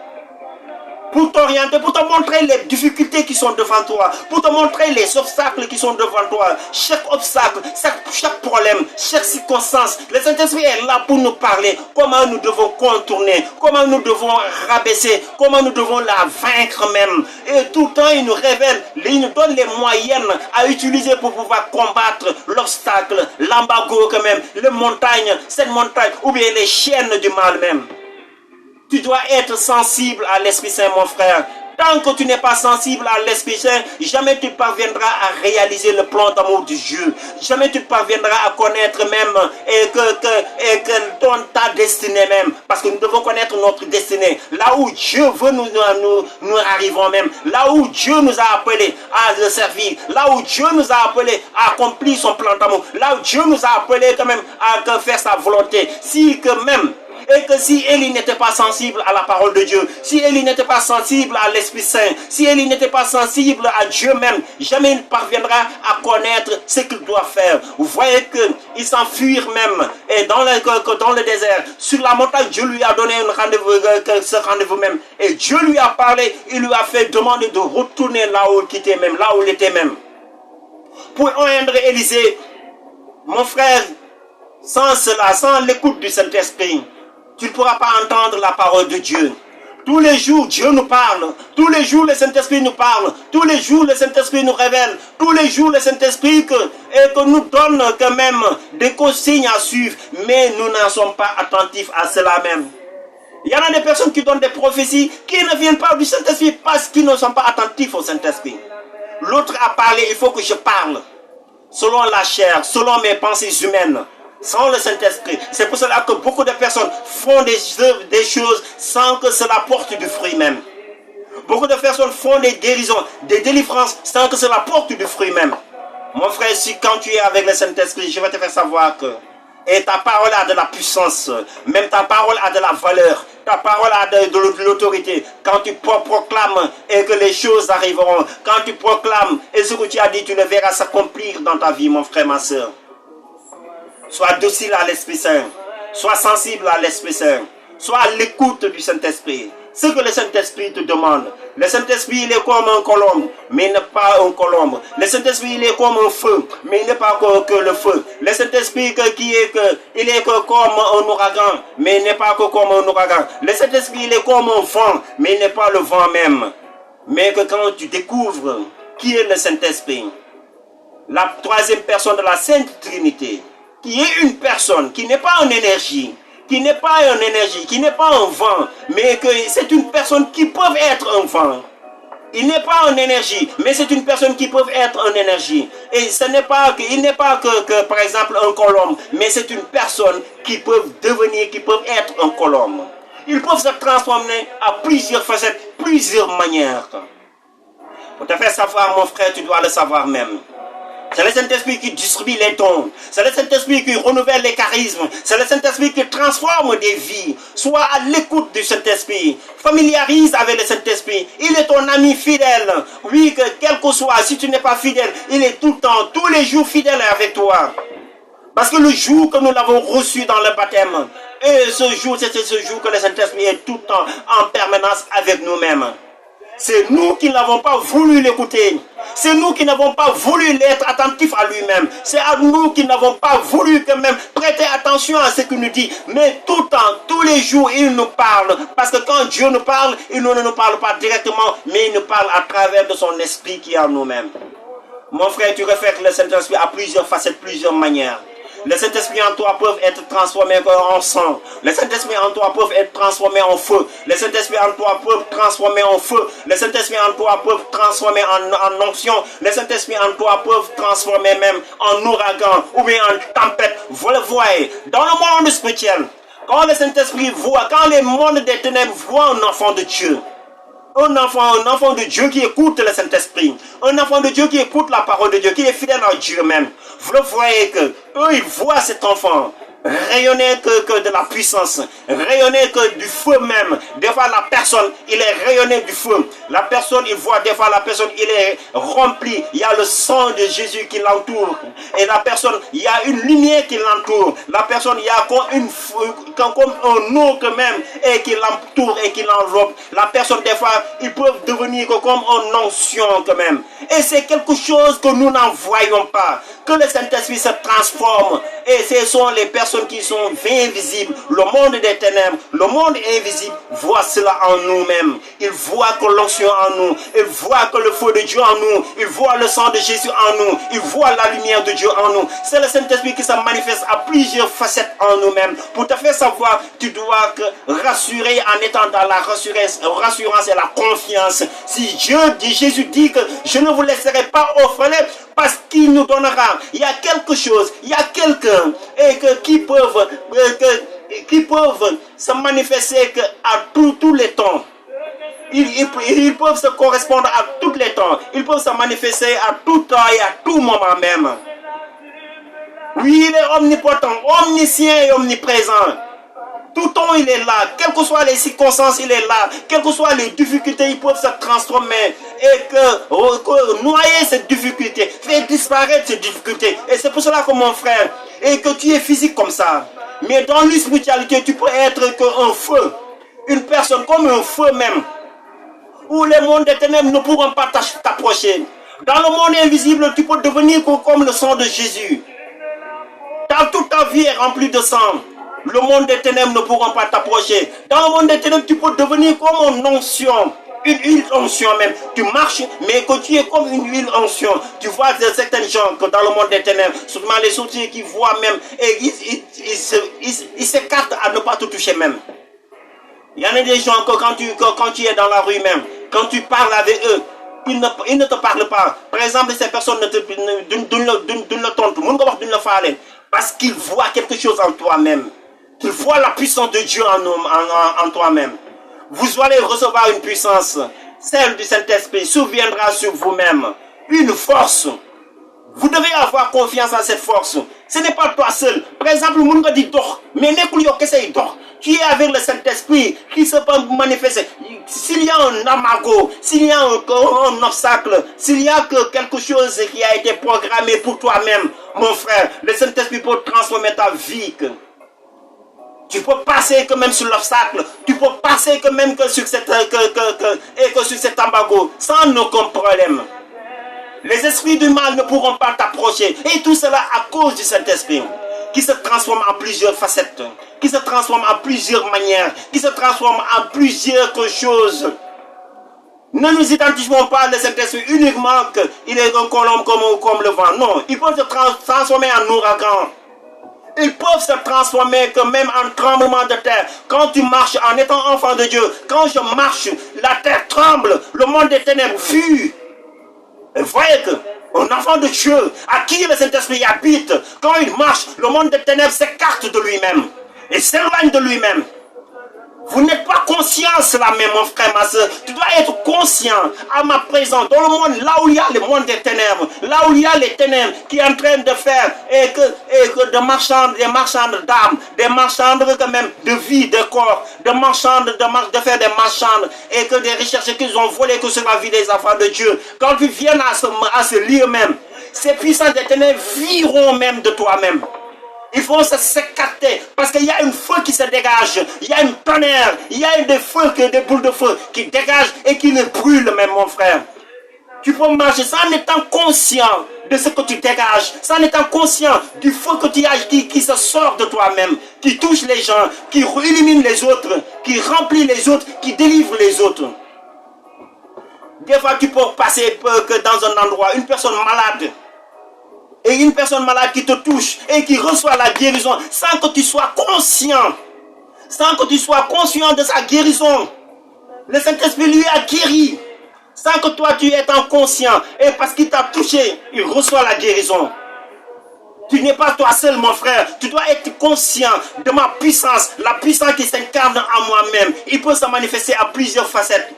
Pour t'orienter, pour te montrer les difficultés qui sont devant toi, pour te montrer les obstacles qui sont devant toi. Chaque obstacle, chaque problème, chaque circonstance, le Saint-Esprit est là pour nous parler comment nous devons contourner, comment nous devons rabaisser, comment nous devons la vaincre même. Et tout le temps, il nous révèle, il nous donne les moyens à utiliser pour pouvoir combattre l'obstacle, l'embargo quand même, les montagnes, cette montagne, ou bien les chaînes du mal même. Tu dois être sensible à l'Esprit Saint, mon frère. Tant que tu n'es pas sensible à l'Esprit Saint, jamais tu parviendras à réaliser le plan d'amour de Dieu. Jamais tu parviendras à connaître même ta destinée même. Parce que nous devons connaître notre destinée. Là où Dieu veut nous arrivons même. Là où Dieu nous a appelés à le servir. Là où Dieu nous a appelés à accomplir son plan d'amour. Là où Dieu nous a appelés quand même à faire sa volonté. Si que même et que si Élie n'était pas sensible à la parole de Dieu, si Élie n'était pas sensible à l'Esprit Saint, si Élie n'était pas sensible à Dieu même, jamais il parviendra à connaître ce qu'il doit faire. Vous voyez qu'ils s'enfuirent même et dans le désert. Sur la montagne, Dieu lui a donné ce rendez-vous même. Et Dieu lui a parlé, il lui a fait demander de retourner là où il était même, là où il était même. Pour joindre Élisée, mon frère, sans cela, sans l'écoute du Saint-Esprit, tu ne pourras pas entendre la parole de Dieu. Tous les jours, Dieu nous parle. Tous les jours, le Saint-Esprit nous parle. Tous les jours, le Saint-Esprit nous révèle. Tous les jours, le Saint-Esprit que nous donne quand même des consignes à suivre. Mais nous n'en sommes pas attentifs à cela même. Il y en a des personnes qui donnent des prophéties qui ne viennent pas du Saint-Esprit parce qu'ils ne sont pas attentifs au Saint-Esprit. L'autre a parlé, il faut que je parle. Selon la chair, selon mes pensées humaines. Sans le Saint-Esprit. C'est pour cela que beaucoup de personnes font des choses sans que cela porte du fruit même. Beaucoup de personnes font des guérisons, des délivrances sans que cela porte du fruit même. Mon frère, si quand tu es avec le Saint-Esprit, je vais te faire savoir que et ta parole a de la puissance, même ta parole a de la valeur, ta parole a de l'autorité. Quand tu proclames et que les choses arriveront, quand tu proclames et ce que tu as dit, tu le verras s'accomplir dans ta vie, mon frère, ma soeur. Sois docile à l'Esprit Saint. Sois sensible à l'Esprit Saint. Sois à l'écoute du Saint-Esprit. Ce que le Saint-Esprit te demande. Le Saint-Esprit, il est comme un colombe, mais il n'est pas un colombe. Le Saint-Esprit, il est comme un feu, mais il n'est pas que le feu. Le Saint-Esprit, il est comme un ouragan, mais il n'est pas que comme un ouragan. Le Saint-Esprit, il est comme un vent, mais il n'est pas le vent même. Mais que quand tu découvres qui est le Saint-Esprit, la troisième personne de la Sainte Trinité, qui est une personne qui n'est pas en énergie, qui n'est pas un vent, mais que c'est une personne qui peut être un vent. Il n'est pas en énergie, mais c'est une personne qui peut être en énergie. Et il n'est pas que par exemple un colombe, mais c'est une personne qui peut devenir, qui peut être un colombe. Ils peuvent se transformer à plusieurs facettes, plusieurs manières. Pour te faire savoir, mon frère, tu dois le savoir même. C'est le Saint-Esprit qui distribue les dons. C'est le Saint-Esprit qui renouvelle les charismes. C'est le Saint-Esprit qui transforme des vies. Sois à l'écoute du Saint-Esprit. Familiarise avec le Saint-Esprit. Il est ton ami fidèle. Oui, que quel que soit, si tu n'es pas fidèle, il est tout le temps, tous les jours fidèle avec toi. Parce que le jour que nous l'avons reçu dans le baptême, et ce jour, c'est ce jour que le Saint-Esprit est tout le temps en permanence avec nous-mêmes. C'est nous qui n'avons pas voulu l'écouter. C'est nous qui n'avons pas voulu être attentifs à lui-même. C'est à nous qui n'avons pas voulu quand même prêter attention à ce qu'il nous dit. Mais tout le temps, tous les jours, il nous parle. Parce que quand Dieu nous parle, il ne nous parle pas directement, mais il nous parle à travers de son esprit qui est en nous-mêmes. Mon frère, tu reflètes le Saint-Esprit à plusieurs facettes, plusieurs manières. Le Saint-Esprit en toi peut être transformé en sang. Le Saint-Esprit en toi peut être transformé en feu. Le Saint-Esprit en toi peut transformer en feu. Le Saint-Esprit en toi peut transformer en onction. Le Saint-Esprit en toi peut transformer même en ouragan ou bien en tempête. Vous le voyez, dans le monde spirituel, quand le Saint-Esprit voit, quand le monde des ténèbres voit un enfant de Dieu, un enfant de Dieu qui écoute le Saint-Esprit, un enfant de Dieu qui écoute la parole de Dieu, qui est fidèle à Dieu même. Vous le voyez que eux, ils voient cet enfant rayonner que de la puissance, rayonner que du feu même. Des fois, la personne, il est rayonné du feu. La personne, il voit, des fois, la personne, il est rempli. Il y a le sang de Jésus qui l'entoure. Et la personne, il y a une lumière qui l'entoure. La personne, il y a comme un eau que même, et qui l'entoure et qui l'enveloppe. La personne, des fois, ils peuvent devenir comme une onction quand même. Et c'est quelque chose que nous n'en voyons pas. que le Saint-Esprit se transforme. Et ce sont les personnes qui sont invisibles. Le monde des ténèbres, le monde invisible, voit cela en nous-mêmes. Il voit que l'onction en nous. Il voit que le feu de Dieu en nous. Il voit le sang de Jésus en nous. Il voit la lumière de Dieu en nous. C'est le Saint-Esprit qui se manifeste à plusieurs facettes en nous-mêmes. Pour te faire savoir, tu dois rassurer en étant dans la rassurance et la confiance. Si Jésus dit que je ne vous laisserai pas orphelins, parce qu'il nous donnera. Il y a quelque chose, il y a quelqu'un qui peuvent se manifester à tous les temps. Ils peuvent se correspondre à tous les temps. Ils peuvent se manifester à tout temps et à tout moment même. Oui, il est omnipotent, omniscient et omniprésent. Tout temps, il est là. Quelles que soient les circonstances, il est là. Quelles que soient les difficultés, ils peuvent se transformer. Et que noyer cette difficulté, faire disparaître cette difficulté. Et c'est pour cela que mon frère, et que tu es physique comme ça. Mais dans la spiritualité, tu peux être qu'un feu. Une personne comme un feu même. Où les mondes des ténèbres ne pourront pas t'approcher. Dans le monde invisible, tu peux devenir comme le sang de Jésus. Toute ta vie est remplie de sang. Le monde des ténèbres ne pourront pas t'approcher. Dans le monde des ténèbres, tu peux devenir comme une onction. Une huile onction même. Tu marches, mais que tu es comme une huile onction. Tu vois certains gens que dans le monde des ténèbres, surtout les sorciers qui voient même, et ils s'écartent à ne pas te toucher même. Il y en a des gens que quand tu es dans la rue même, quand tu parles avec eux, ils ne te parlent pas. Par exemple, ces personnes ne le tentent. Parce qu'ils voient quelque chose en toi-même. Qu'ils voient la puissance de Dieu en toi-même. Vous allez recevoir une puissance. Celle du Saint-Esprit surviendra sur vous-même. Une force. Vous devez avoir confiance en cette force. Ce n'est pas toi seul. Par exemple, le monde dit doch. Mais tu es avec le Saint-Esprit qui se peut manifester. S'il y a un amago, s'il y a un obstacle, s'il y a quelque chose qui a été programmé pour toi-même, mon frère, le Saint-Esprit peut transformer ta vie. Tu peux passer que même sur l'obstacle. Tu peux passer que même que sur cet embargo sans aucun problème. Les esprits du mal ne pourront pas t'approcher. Et tout cela à cause du Saint-Esprit qui se transforme en plusieurs facettes, qui se transforme en plusieurs manières, qui se transforme en plusieurs choses. Ne nous identifions pas le Saint-Esprit uniquement qu'il est un colombe comme le vent. Non, il peut se transformer en ouragan. Ils peuvent se transformer que même en tremblement de terre. Quand tu marches en étant enfant de Dieu, quand je marche, la terre tremble, le monde des ténèbres fuit. Et voyez que un enfant de Dieu, à qui le Saint-Esprit habite, quand il marche, le monde des ténèbres s'écarte de lui-même et s'éloigne de lui-même. Vous n'êtes pas conscient cela même, mon frère, ma soeur. Tu dois être conscient à ma présence dans le monde, là où il y a le monde des ténèbres, là où il y a les ténèbres qui sont en train de faire et que des marchands d'âmes, des marchands quand même de vie, de corps, des marchands de faire des marchands et que des recherches qu'ils ont volées que sur la vie des enfants de Dieu. Quand tu viens à ce lieu même, ces puissances des ténèbres viront même de toi-même. Ils vont s'écarter parce qu'il y a une feu qui se dégage, il y a une tonnerre, il y a des feux, des boules de feu qui dégagent et qui ne brûlent même, mon frère. Tu peux marcher sans étant conscient de ce que tu dégages, sans étant conscient du feu que tu as qui se sort de toi-même, qui touche les gens, qui illumine les autres, qui remplit les autres, qui délivre les autres. Des fois, tu peux passer que dans un endroit, une personne malade, et une personne malade qui te touche et qui reçoit la guérison sans que tu sois conscient. Sans que tu sois conscient de sa guérison. Le Saint-Esprit lui a guéri. Sans que toi tu aies en conscient. Et parce qu'il t'a touché, il reçoit la guérison. Tu n'es pas toi seul, mon frère. Tu dois être conscient de ma puissance. La puissance qui s'incarne en moi-même. Il peut se manifester à plusieurs facettes.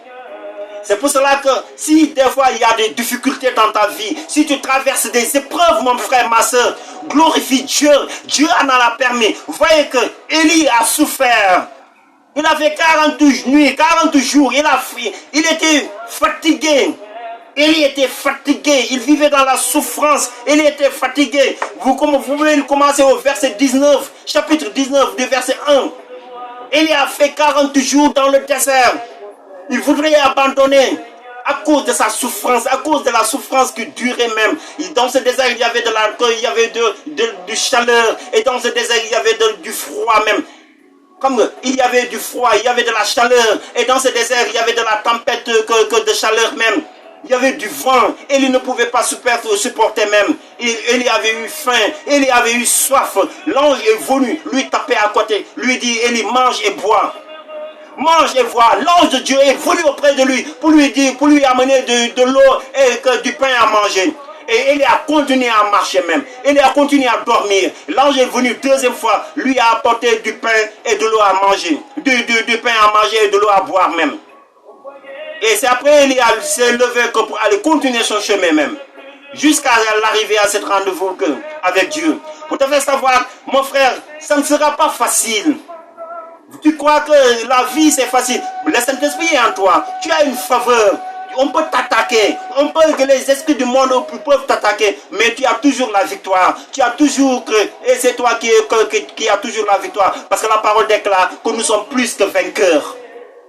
C'est pour cela que si des fois il y a des difficultés dans ta vie, si tu traverses des épreuves, mon frère, ma soeur, glorifie Dieu. Dieu en a permis. Vous voyez que Élie a souffert. Il a fait 40 nuits, 40 jours. Il était fatigué. Élie était fatigué. Il vivait dans la souffrance. Élie était fatigué. Vous pouvez commencer au verset 19, chapitre 19, du verset 1. Élie a fait 40 jours dans le désert. Il voudrait abandonner à cause de sa souffrance, à cause de la souffrance qui durait même. Et dans ce désert, il y avait de l'alcool, il y avait du chaleur, et dans ce désert, il y avait du froid même. Comme il y avait du froid, il y avait de la chaleur, et dans ce désert, il y avait de la tempête de chaleur même. Il y avait du vent, Élie ne pouvait pas supporter même. Élie avait eu faim, Élie avait eu soif. L'ange est venu lui taper à côté, lui dit, Élie, mange et bois. Mange et bois. L'ange de Dieu est venu auprès de lui pour lui dire, pour lui amener de l'eau et du pain à manger. Et Élie a continué à marcher même. Élie a continué à dormir. L'ange est venu deuxième fois, lui a apporté du pain et de l'eau à manger. Du pain à manger et de l'eau à boire même. Et c'est après Élie s'est levé pour aller continuer son chemin même. Jusqu'à l'arrivée à cet rendez-vous avec Dieu. Pour te faire savoir, mon frère, ça ne sera pas facile. Tu crois que la vie c'est facile. Le Saint-Esprit est en toi. Tu as une faveur. On peut t'attaquer. Que les esprits du monde peuvent t'attaquer. Mais tu as toujours la victoire. Tu as toujours et c'est toi qui as toujours la victoire. Parce que la parole déclare que nous sommes plus que vainqueurs.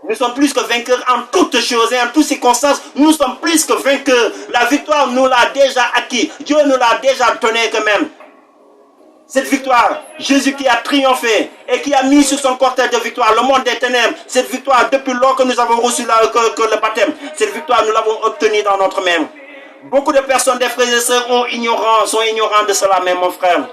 Nous sommes plus que vainqueurs en toutes choses et en toutes circonstances. Nous sommes plus que vainqueurs. La victoire nous l'a déjà acquis. Dieu nous l'a déjà donné quand même. Cette victoire, Jésus qui a triomphé et qui a mis sur son cortège de victoire le monde des ténèbres. Cette victoire, depuis lors que nous avons reçu le baptême, cette victoire, nous l'avons obtenue dans notre main. Beaucoup de personnes, des frères et sœurs, sont ignorants de cela même, mon frère.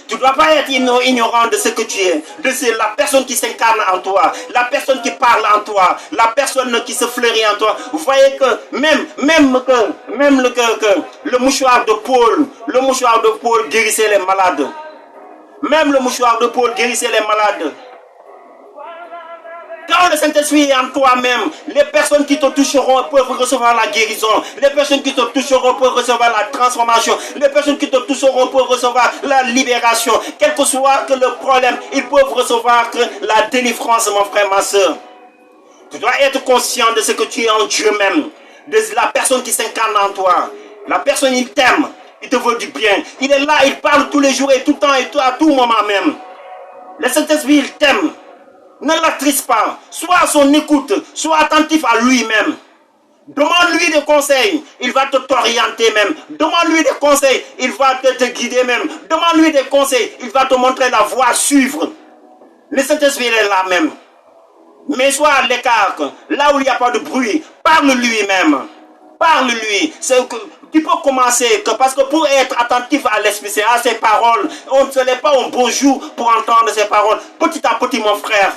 Tu ne dois pas être ignorant de ce que tu es, de la personne qui s'incarne en toi, la personne qui parle en toi, la personne qui se fleurit en toi. Vous voyez que même le mouchoir de Paul guérissait les malades. Même le mouchoir de Paul guérissait les malades. Quand le Saint-Esprit est en toi-même, les personnes qui te toucheront peuvent recevoir la guérison. Les personnes qui te toucheront peuvent recevoir la transformation. Les personnes qui te toucheront peuvent recevoir la libération. Quel que soit le problème, ils peuvent recevoir la délivrance, mon frère, ma soeur. Tu dois être conscient de ce que tu es en Dieu même. De la personne qui s'incarne en toi. La personne, il t'aime. Il te veut du bien. Il est là, il parle tous les jours et tout le temps et à tout moment même. Le Saint-Esprit, il t'aime. Ne l'attriste pas. Sois à son écoute. Sois attentif à lui-même. Demande-lui des conseils. Il va t'orienter même. Demande-lui des conseils. Il va te guider même. Demande-lui des conseils. Il va te montrer la voie à suivre. Le Saint-Esprit est là même. Mais sois à l'écart. Là où il n'y a pas de bruit. Parle-lui même. Parle-lui. Tu peux commencer parce que pour être attentif à l'Esprit, à ses paroles, on ne se lève pas un bonjour pour entendre ses paroles. Petit à petit, mon frère.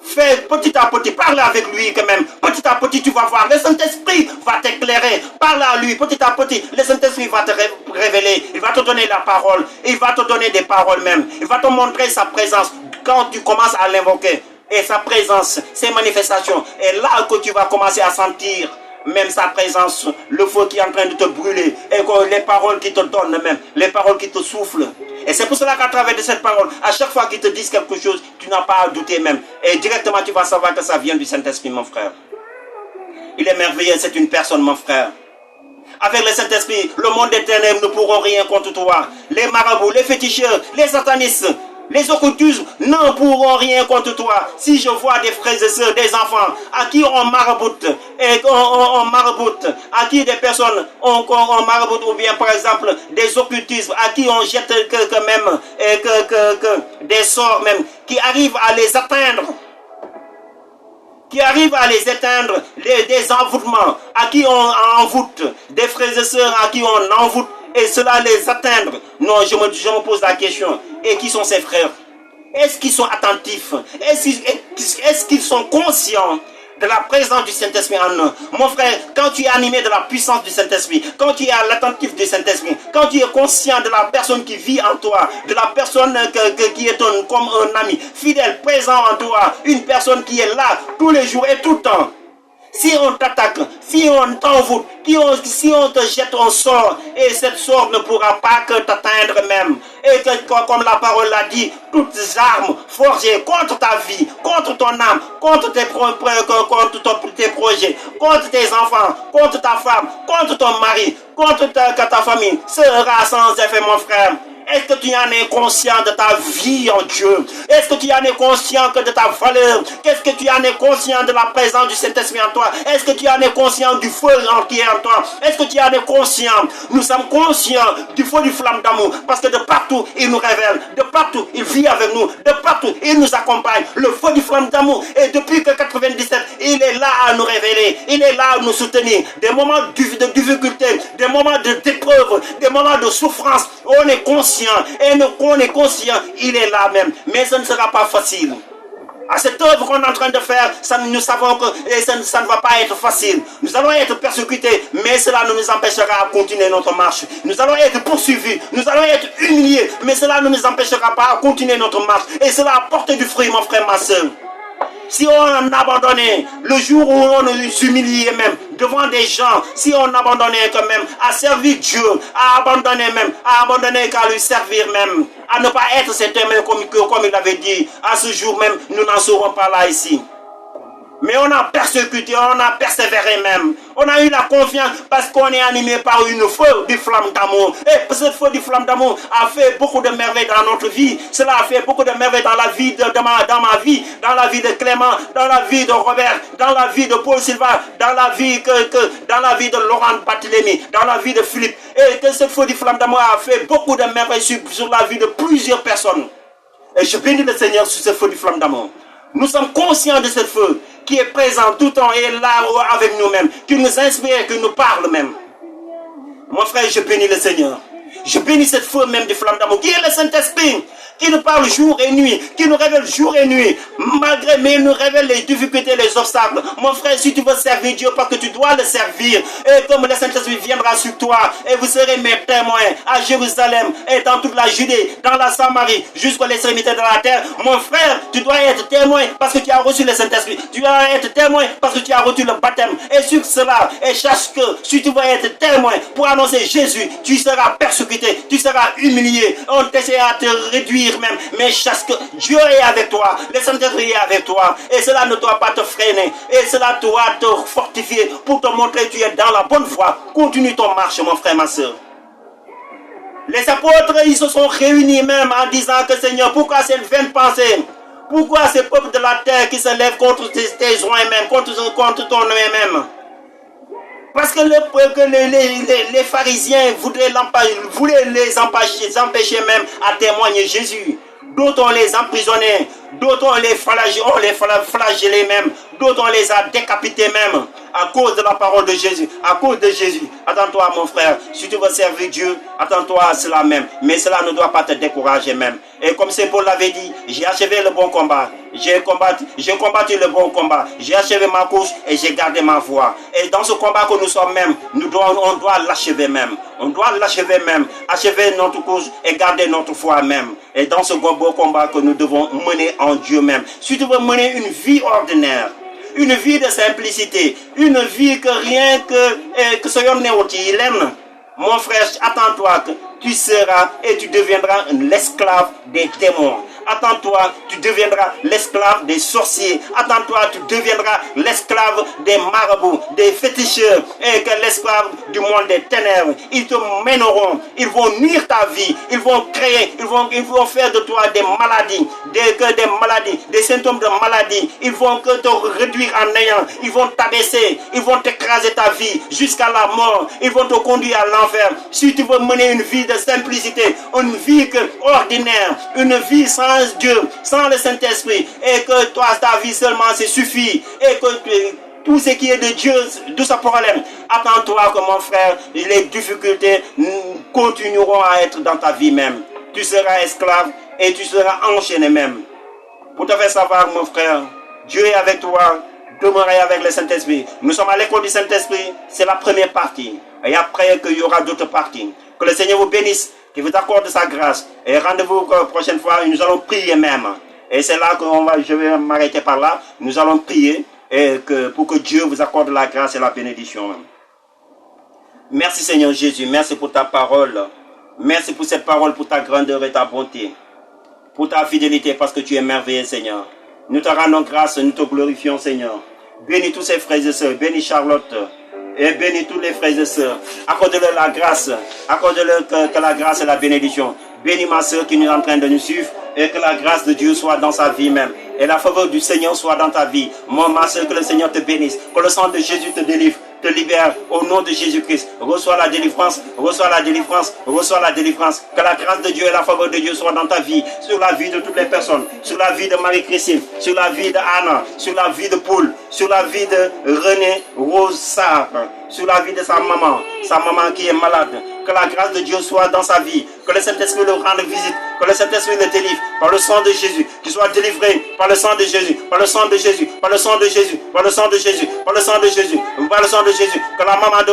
Fais petit à petit, parle avec lui quand même. Petit à petit, tu vas voir. Le Saint-Esprit va t'éclairer. Parle à lui. Petit à petit, le Saint-Esprit va te révéler. Il va te donner la parole. Il va te donner des paroles même. Il va te montrer sa présence quand tu commences à l'invoquer. Et sa présence, ses manifestations. Et là que tu vas commencer à sentir même sa présence, le feu qui est en train de te brûler, et les paroles qui te donnent même, les paroles qui te soufflent. Et c'est pour cela qu'à travers de cette parole, à chaque fois qu'ils te disent quelque chose, tu n'as pas à douter même. Et directement tu vas savoir que ça vient du Saint-Esprit, mon frère. Il est merveilleux, c'est une personne, mon frère. Avec le Saint-Esprit, le monde des ténèbres ne pourront rien contre toi. Les marabouts, les féticheurs, les satanistes, les occultistes ne pourront rien contre toi. Si je vois des frères et sœurs, des enfants, à qui on maraboute, à qui des personnes on maraboute, ou bien par exemple des occultistes, à qui on jette des sorts même, qui arrivent à les atteindre. Des envoûtements, à qui on envoûte, des frères et sœurs à qui on envoûte, et cela les atteindre. Non, je me pose la question. Et qui sont ces frères? Est-ce qu'ils sont attentifs? Est-ce qu'ils sont conscients de la présence du Saint-Esprit en eux? Mon frère, quand tu es animé de la puissance du Saint-Esprit, quand tu es à l'attentif du Saint-Esprit, quand tu es conscient de la personne qui vit en toi, de la personne qui est comme un ami, fidèle, présent en toi, une personne qui est là tous les jours et tout le temps. Si on t'attaque, si on t'envoûte, si on te jette un sort, et cette sort ne pourra pas que t'atteindre même. Et que, comme la parole l'a dit, toutes les armes forgées contre ta vie, contre ton âme, contre tes projets, contre tes enfants, contre ta femme, contre ton mari, contre ta famille, sera sans effet, mon frère. Est-ce que tu en es conscient de ta vie en Dieu? Est-ce que tu en es conscient que de ta valeur? Qu'est-ce que tu en es conscient de la présence du Saint-Esprit en toi? Est-ce que tu en es conscient du feu qui est en toi? Est-ce que tu en es conscient? Nous sommes conscients du feu du flamme d'amour parce que de partout il nous révèle, de partout il vit avec nous, de partout il nous accompagne. Le feu du flamme d'amour, et depuis que 97, il est là à nous révéler, il est là à nous soutenir. Des moments de difficulté, des moments d'épreuve, des moments de souffrance, on est conscient, et on est conscient, il est là même. Mais ce ne sera pas facile. À cette œuvre qu'on est en train de faire, nous savons que ça ne va pas être facile. Nous allons être persécutés, mais cela ne nous empêchera de continuer notre marche. Nous allons être poursuivis, nous allons être humiliés, mais cela ne nous empêchera pas de continuer notre marche. Et cela a porté du fruit, mon frère, ma soeur. Si on abandonnait le jour où on nous humiliait même devant des gens, si on abandonnait quand même à servir Dieu, à abandonner qu'à lui servir même, à ne pas être cet homme comme il avait dit, à ce jour même, nous n'en serons pas là ici. Mais on a persécuté, on a persévéré même. On a eu la confiance parce qu'on est animé par une feu du flamme d'amour. Et cette feu du flamme d'amour a fait beaucoup de merveilles dans notre vie. Cela a fait beaucoup de merveilles dans la vie dans ma vie, dans la vie de Clément, dans la vie de Robert, dans la vie de Paul Silva, dans la vie de Laurent Barthélemy, dans la vie de Philippe. Et que cette feu du flamme d'amour a fait beaucoup de merveilles sur la vie de plusieurs personnes. Et je bénis le Seigneur sur ce feu du flamme d'amour. Nous sommes conscients de ce feu qui est présent tout le temps et là avec nous-mêmes, qui nous inspire, qui nous parle même. Mon frère, je bénis le Seigneur. Je bénis cette feu même du flamme d'amour, qui est le Saint-Esprit, qui nous parle jour et nuit, qui nous révèle jour et nuit, mais il nous révèle les difficultés, les obstacles. Mon frère, si tu veux servir Dieu, parce que tu dois le servir, et comme le Saint-Esprit viendra sur toi, et vous serez mes témoins à Jérusalem, et dans toute la Judée, dans la Samarie, jusqu'à l'extrémité de la terre. Mon frère, tu dois être témoin parce que tu as reçu le Saint-Esprit. Tu dois être témoin parce que tu as reçu le baptême. Et sur cela, et sache que si tu veux être témoin pour annoncer Jésus, tu seras persécuté, tu seras humilié, on t'essaiera de te réduire même, mais sache que Dieu est avec toi, le Saint-Esprit est avec toi, et cela ne doit pas te freiner, et cela doit te fortifier pour te montrer que tu es dans la bonne voie. Continue ton marche, mon frère, ma soeur. Les apôtres, ils se sont réunis même en disant que Seigneur, pourquoi cette vaine pensée? Pourquoi ces peuples de la terre qui se lèvent contre tes joints même, contre ton nom même? Parce que les pharisiens voulaient les empêcher même à témoigner Jésus. D'autres on les emprisonnait, d'autres on les flagellait même, d'autres on les a décapités même à cause de la parole de Jésus, à cause de Jésus. Attends-toi mon frère, si tu veux servir Dieu, attends-toi à cela même, mais cela ne doit pas te décourager même. Et comme Saint Paul l'avait dit, j'ai achevé le bon combat, j'ai combattu le bon combat, j'ai achevé ma course et j'ai gardé ma voie. Et dans ce combat que nous sommes même, on doit l'achever même. On doit l'achever même, achever notre course et garder notre foi même. Et dans ce beau combat que nous devons mener en Dieu même. Si tu veux mener une vie ordinaire, une vie de simplicité, une vie que rien que ce yon il aime, mon frère, attends-toi que tu seras et tu deviendras l'esclave des démons. Attends-toi, tu deviendras l'esclave des sorciers. Attends-toi, tu deviendras l'esclave des marabouts, des féticheurs, et que l'esclave du monde des ténèbres. Ils te mèneront, ils vont nuire ta vie, ils vont créer, ils vont faire de toi des maladies, des symptômes de maladie. Ils vont te réduire en néant, ils vont t'abaisser, ils vont t'écraser ta vie jusqu'à la mort, ils vont te conduire à l'enfer. Si tu veux mener une vie de simplicité, une vie ordinaire, une vie sans Dieu, sans le Saint-Esprit, et que toi, ta vie seulement, c'est suffit, et que tout ce qui est de Dieu, de sa problème, attends-toi que mon frère, les difficultés continueront à être dans ta vie même. Tu seras esclave et tu seras enchaîné même. Pour te faire savoir, mon frère, Dieu est avec toi, demeurez avec le Saint-Esprit. Nous sommes à l'école du Saint-Esprit, c'est la première partie. Et après, qu'il y aura d'autres parties. Que le Seigneur vous bénisse, qu'il vous accorde sa grâce. Et rendez-vous la prochaine fois, nous allons prier même. Et c'est là que je vais m'arrêter par là. Nous allons prier pour que Dieu vous accorde la grâce et la bénédiction. Merci Seigneur Jésus, merci pour ta parole. Merci pour cette parole, pour ta grandeur et ta bonté. Pour ta fidélité, parce que tu es merveilleux Seigneur. Nous te rendons grâce, nous te glorifions Seigneur. Bénis tous ces frères et sœurs, bénis Charlotte. Et bénis tous les frères et sœurs. Accorde-leur la grâce. Accorde-leur que la grâce et la bénédiction. Bénis ma soeur qui est en train de nous suivre et que la grâce de Dieu soit dans sa vie même. Et la faveur du Seigneur soit dans ta vie. Moi, ma soeur, que le Seigneur te bénisse. Que le sang de Jésus te délivre, te libère au nom de Jésus-Christ. Reçois la délivrance, reçois la délivrance, reçois la délivrance. Que la grâce de Dieu et la faveur de Dieu soient dans ta vie, sur la vie de toutes les personnes, sur la vie de Marie-Christine, sur la vie de Anna, sur la vie de Paul, sur la vie de René Rosard, sur la vie de sa maman qui est malade. Que la grâce de Dieu soit dans sa vie. Que le Saint-Esprit le rende visite. Que le Saint-Esprit le délivre par le sang de Jésus. Qu'il soit délivré par le sang de Jésus. Par le sang de Jésus. Par le sang de Jésus. Par le sang de Jésus. Par le sang de Jésus. Par le sang de Jésus. Que la maman de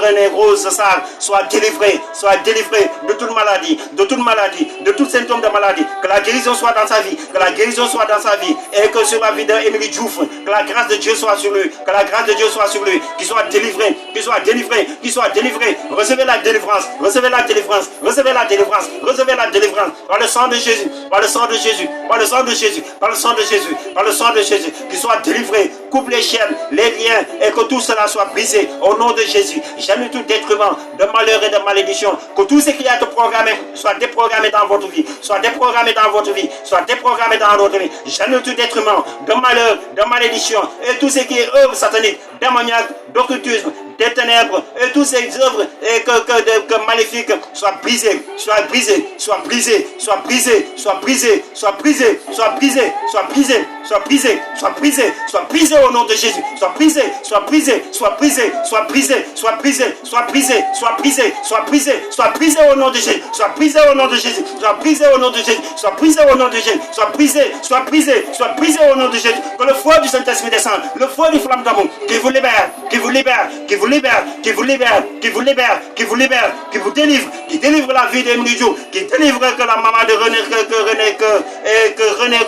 René Rose Sarr soit délivrée. Soit délivrée de toute maladie. De toute maladie. De tout symptôme de maladie. Que la guérison soit dans sa vie. Que la guérison soit dans sa vie. Et que sur la vie d'Émilie Diouf, que la grâce de Dieu soit sur lui. Que la grâce de Dieu soit sur lui. Qu'il soit délivré. Qu'il soit délivré. Qu'il soit délivré. Recevez la délivrance, recevez la délivrance, recevez la délivrance, recevez la délivrance par le sang de Jésus, par le sang de Jésus, par le sang de Jésus, par le sang de Jésus, par le sang de Jésus, qu'il soit délivré, coupe les chaînes, les liens et que tout cela soit brisé au nom de Jésus. J'annule tout détriment de malheur et de malédiction, que tout ce qui a été programmé soit déprogrammé dans votre vie, soit déprogrammé dans votre vie, soit déprogrammé dans votre vie. J'annule tout détriment de malheur, de malédiction et tout ce qui est œuvre satanique, démoniaque, d'occultisme, des ténèbres et toutes ces œuvres et que maléfiques soient brisées, soient brisées, soient brisées, soient brisées, soient brisées, soient brisées, soient brisées, soient brisées, soient brisées, soient brisées, soient brisées au nom de Jésus, soient brisées, soient brisées, soient brisées, soient brisées, soient brisées, soient brisées, soient brisées, soient brisées, soient brisées au nom de Jésus, soient brisées au nom de Jésus, soient brisées au nom de Jésus, soient brisées au nom de Jésus, soient brisées, soient brisées, soient brisées au nom de Jésus. Que le feu du Saint-Esprit descende, le feu du flamme d'amour qui vous libère, qui vous libère, qui vous libère, qui vous libère, qui vous libère, qui vous libère, qui vous délivre, qui délivre la vie d'Émilie Diouf, qui délivre que la maman de René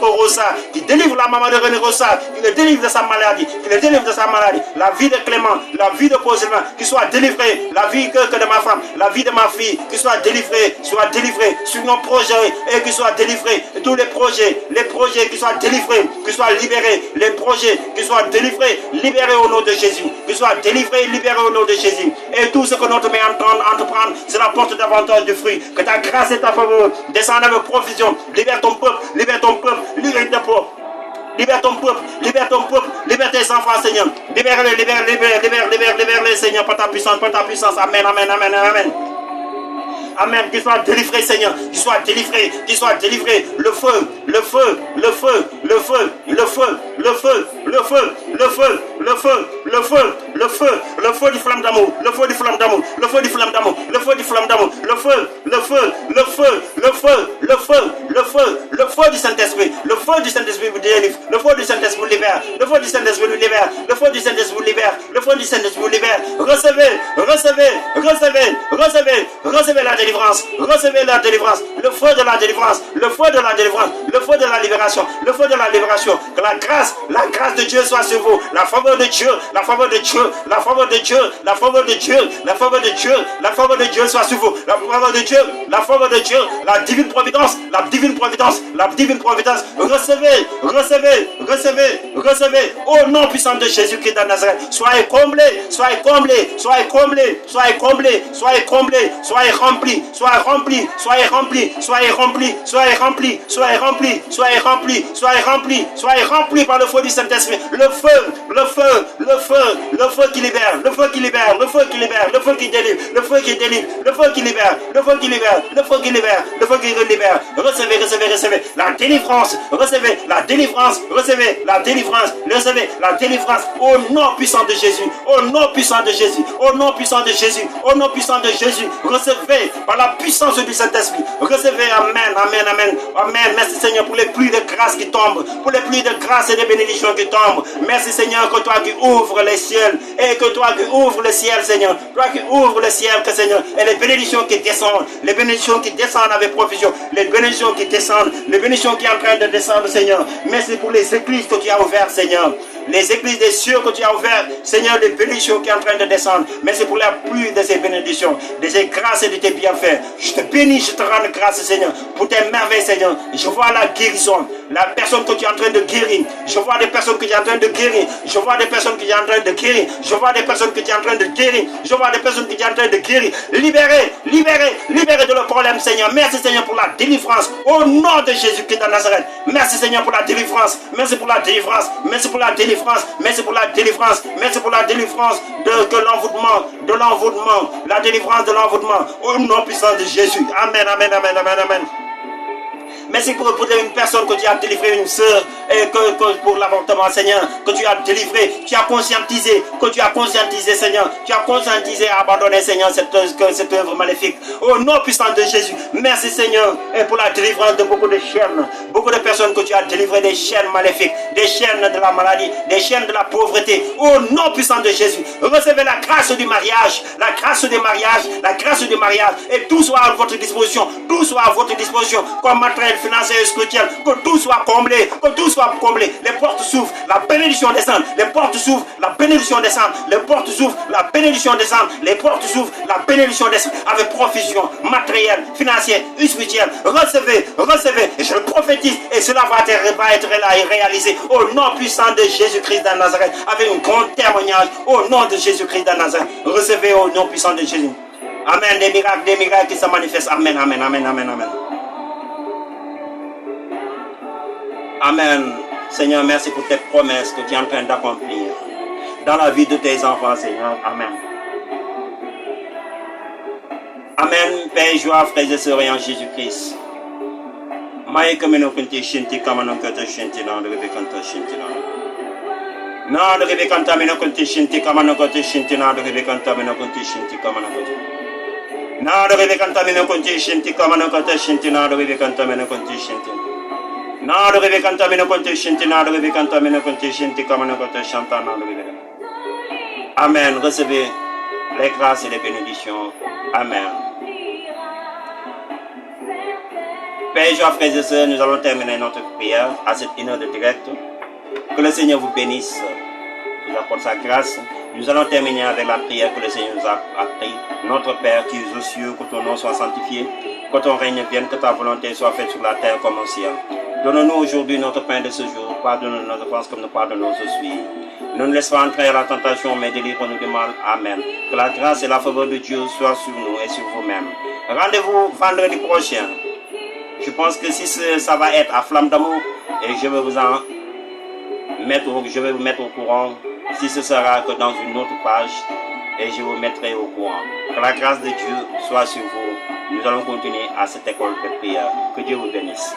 Rosa, qui délivre la maman de René Rosa, qui le délivre de sa maladie, qui le délivre de sa maladie, la vie de Clément, la vie de Paul Sylvain, qui soit délivrée, la vie que de ma femme, la vie de ma fille, qui soit délivrée sur nos projets et qui soit délivrée, tous les projets qui soient délivrés, qui soient libérés, les projets qui soient délivrés, libérés au nom de Jésus, qui soient délivrés, libérés au nom de Jésus. Et tout ce que notre main entreprendre, c'est la porte davantage de fruits. Que ta grâce et ta faveur descendent avec provision. Libère ton peuple, libère ton peuple, libère ton peuple. Libère ton peuple, libère ton peuple, libère tes enfants, Seigneur. Libère-les, libère-les, Seigneur, par ta puissance, par ta puissance. Amen, amen, amen, amen. Amen, qu'il soit délivré, Seigneur, qu'il soit délivré, qu'il soit délivré. Le feu, le feu, le feu, le feu, le feu, le feu, le feu, le feu, le feu, le feu, le feu, le feu du flamme d'amour, le feu du flamme d'amour, le feu du flamme d'amour, le feu du flamme d'amour, le feu, le feu, le feu, le feu, le feu, le feu, le feu du Saint-Esprit, le feu du Saint-Esprit vous délivre, le feu du Saint-Esprit vous libère, le feu du Saint-Esprit vous libère, le feu du Saint-Esprit vous libère, le feu du Saint-Esprit vous libère. Recevez, recevez, recevez, recevez, recevez la délivrance, recevez la délivrance, le feu de la délivrance, le feu de la délivrance, le feu de la libération, le feu de la libération. Que la grâce de Dieu soit sur vous, la faveur de Dieu, la faveur de Dieu, la faveur de Dieu, la faveur de Dieu, la faveur de Dieu, la faveur de Dieu soit sur vous, la faveur de Dieu, la faveur de Dieu, la divine providence, la divine providence, la divine providence. Recevez, recevez, recevez, recevez, au nom puissant de Jésus-Christ de Nazareth. Soyez comblés, soyez comblés, soyez comblés, soyez comblés, soyez comblés, soyez remplis, soyez remplis, soyez remplis, soyez remplis, soyez remplis, soyez remplis, soyez remplis, soyez remplis, soyez remplis par le feu du Saint-Esprit. Le feu, le feu, le feu, le feu qui libère, le feu qui libère, le feu qui libère, le feu qui délivre, le feu qui délivre, le feu qui libère, le feu qui libère, le feu qui libère, le feu qui libère. Recevez, recevez, recevez la délivrance, recevez la délivrance, recevez la délivrance, recevez la délivrance au nom puissant de Jésus, au nom puissant de Jésus, au nom puissant de Jésus, au nom puissant de Jésus. Recevez par la puissance du Saint-Esprit. Recevez, amen, amen, amen, amen. Merci Seigneur pour les pluies de grâce qui tombent, pour les pluies de grâce et de bénédictions qui tombent. Merci Seigneur que toi qui ouvres les ciels et que toi qui ouvres le ciel, Seigneur, toi qui ouvres le ciel, que Seigneur, et les bénédictions qui descendent, les bénédictions qui descendent avec profusion, les bénédictions qui descendent, les bénédictions qui sont en train de descendre, Seigneur. Merci pour les églises que tu as ouvertes, Seigneur. Les églises des cieux que tu as ouvertes, Seigneur, les bénédictions qui sont en train de descendre. Merci pour la pluie de ces bénédictions, de ces grâces et de tes bienfaits. Je te bénis, je te rends grâce, Seigneur, pour tes merveilles, Seigneur. Je vois la guérison, la personne que tu es en train de guérir. Je vois des personnes que tu es en train de guérir. Je vois des personnes que tu es en train de guérir. Je vois des personnes que tu es en train de guérir. Je vois des personnes que tu es en train de guérir. Libérez, libérez, libérez de le problème, Seigneur. Merci, Seigneur, pour la délivrance. Au nom de Jésus-Christ de Nazareth. Merci, Seigneur, pour la délivrance. Merci pour la délivrance. Merci pour la délivrance. Merci pour la délivrance. Merci pour la délivrance de l'envoûtement. De l'envoûtement. La délivrance de l'envoûtement. Au nom puissant de Jésus. Amen, amen, amen, amen, amen. Merci pour une personne que tu as délivré, une sœur, et que pour l'avortement, Seigneur, que tu as délivré, tu as conscientisé, Seigneur, tu as conscientisé, abandonné, Seigneur, cette œuvre maléfique. Au nom puissant de Jésus, merci, Seigneur, et pour la délivrance de beaucoup de chaînes, beaucoup de personnes que tu as délivrées des chaînes maléfiques, des chaînes de la maladie, des chaînes de la pauvreté. Au nom puissant de Jésus, recevez la grâce du mariage, la grâce du mariage, la grâce du mariage, et tout soit à votre disposition, tout soit à votre disposition, comme matériel financier et spirituel, que tout soit comblé, que tout soit comblé. Les portes s'ouvrent, la bénédiction descend, les portes s'ouvrent, la bénédiction descend, les portes s'ouvrent, la bénédiction descend, les portes s'ouvrent, la bénédiction descend, avec provision matérielle, financière, spirituelle. Recevez, recevez, et je le prophétise, et cela va être là et réalisé au nom puissant de Jésus-Christ de Nazareth, avec un grand témoignage au nom de Jésus-Christ de Nazareth. Recevez au nom puissant de Jésus. Amen, des miracles qui se manifestent. Amen, amen, amen, amen, amen. Amen. Seigneur, merci pour tes promesses que tu es en train d'accomplir dans la vie de tes enfants, Seigneur. Amen. Amen. Père, joie, frères et sœurs en Jésus-Christ. Maïe comme nous comptons chanter comme nous comptons chanter dans le rêve quand chanter dans. Non, le rêve quand nous comptons chanter comme nous comptons chanter dans le rêve quand nous comptons chanter comme nous comptons. Non, le rêve quand nous comptons chanter comme nous comptons chanter dans le rêve quand nous comptons chanter. Non, le rêve quand nous comptons chanter dans le rêve quand nous comptons chanter comme nous comptons chanter dans le rêve. Amen. Recevez les grâces et les bénédictions. Amen. Père, chers frères et sœurs, nous allons terminer notre prière à cette heure de direct. Que le Seigneur vous bénisse, vous apporte sa grâce. Nous allons terminer avec la prière que le Seigneur nous a appris. Notre Père qui es aux cieux, que ton nom soit sanctifié, que ton règne vienne, que ta volonté soit faite sur la terre comme au ciel. Donne-nous aujourd'hui notre pain de ce jour. Pardonne-nous nos offenses comme nous pardonnons aussi. Ne nous laisse pas entrer à la tentation, mais délivre-nous du mal. Amen. Que la grâce et la faveur de Dieu soient sur nous et sur vous-mêmes. Rendez-vous vendredi prochain. Je pense que si ça va être à Flamme d'amour, et je vais vous mettre au courant si ce sera que dans une autre page, et je vous mettrai au courant. Que la grâce de Dieu soit sur vous. Nous allons continuer à cette école de prière. Que Dieu vous bénisse.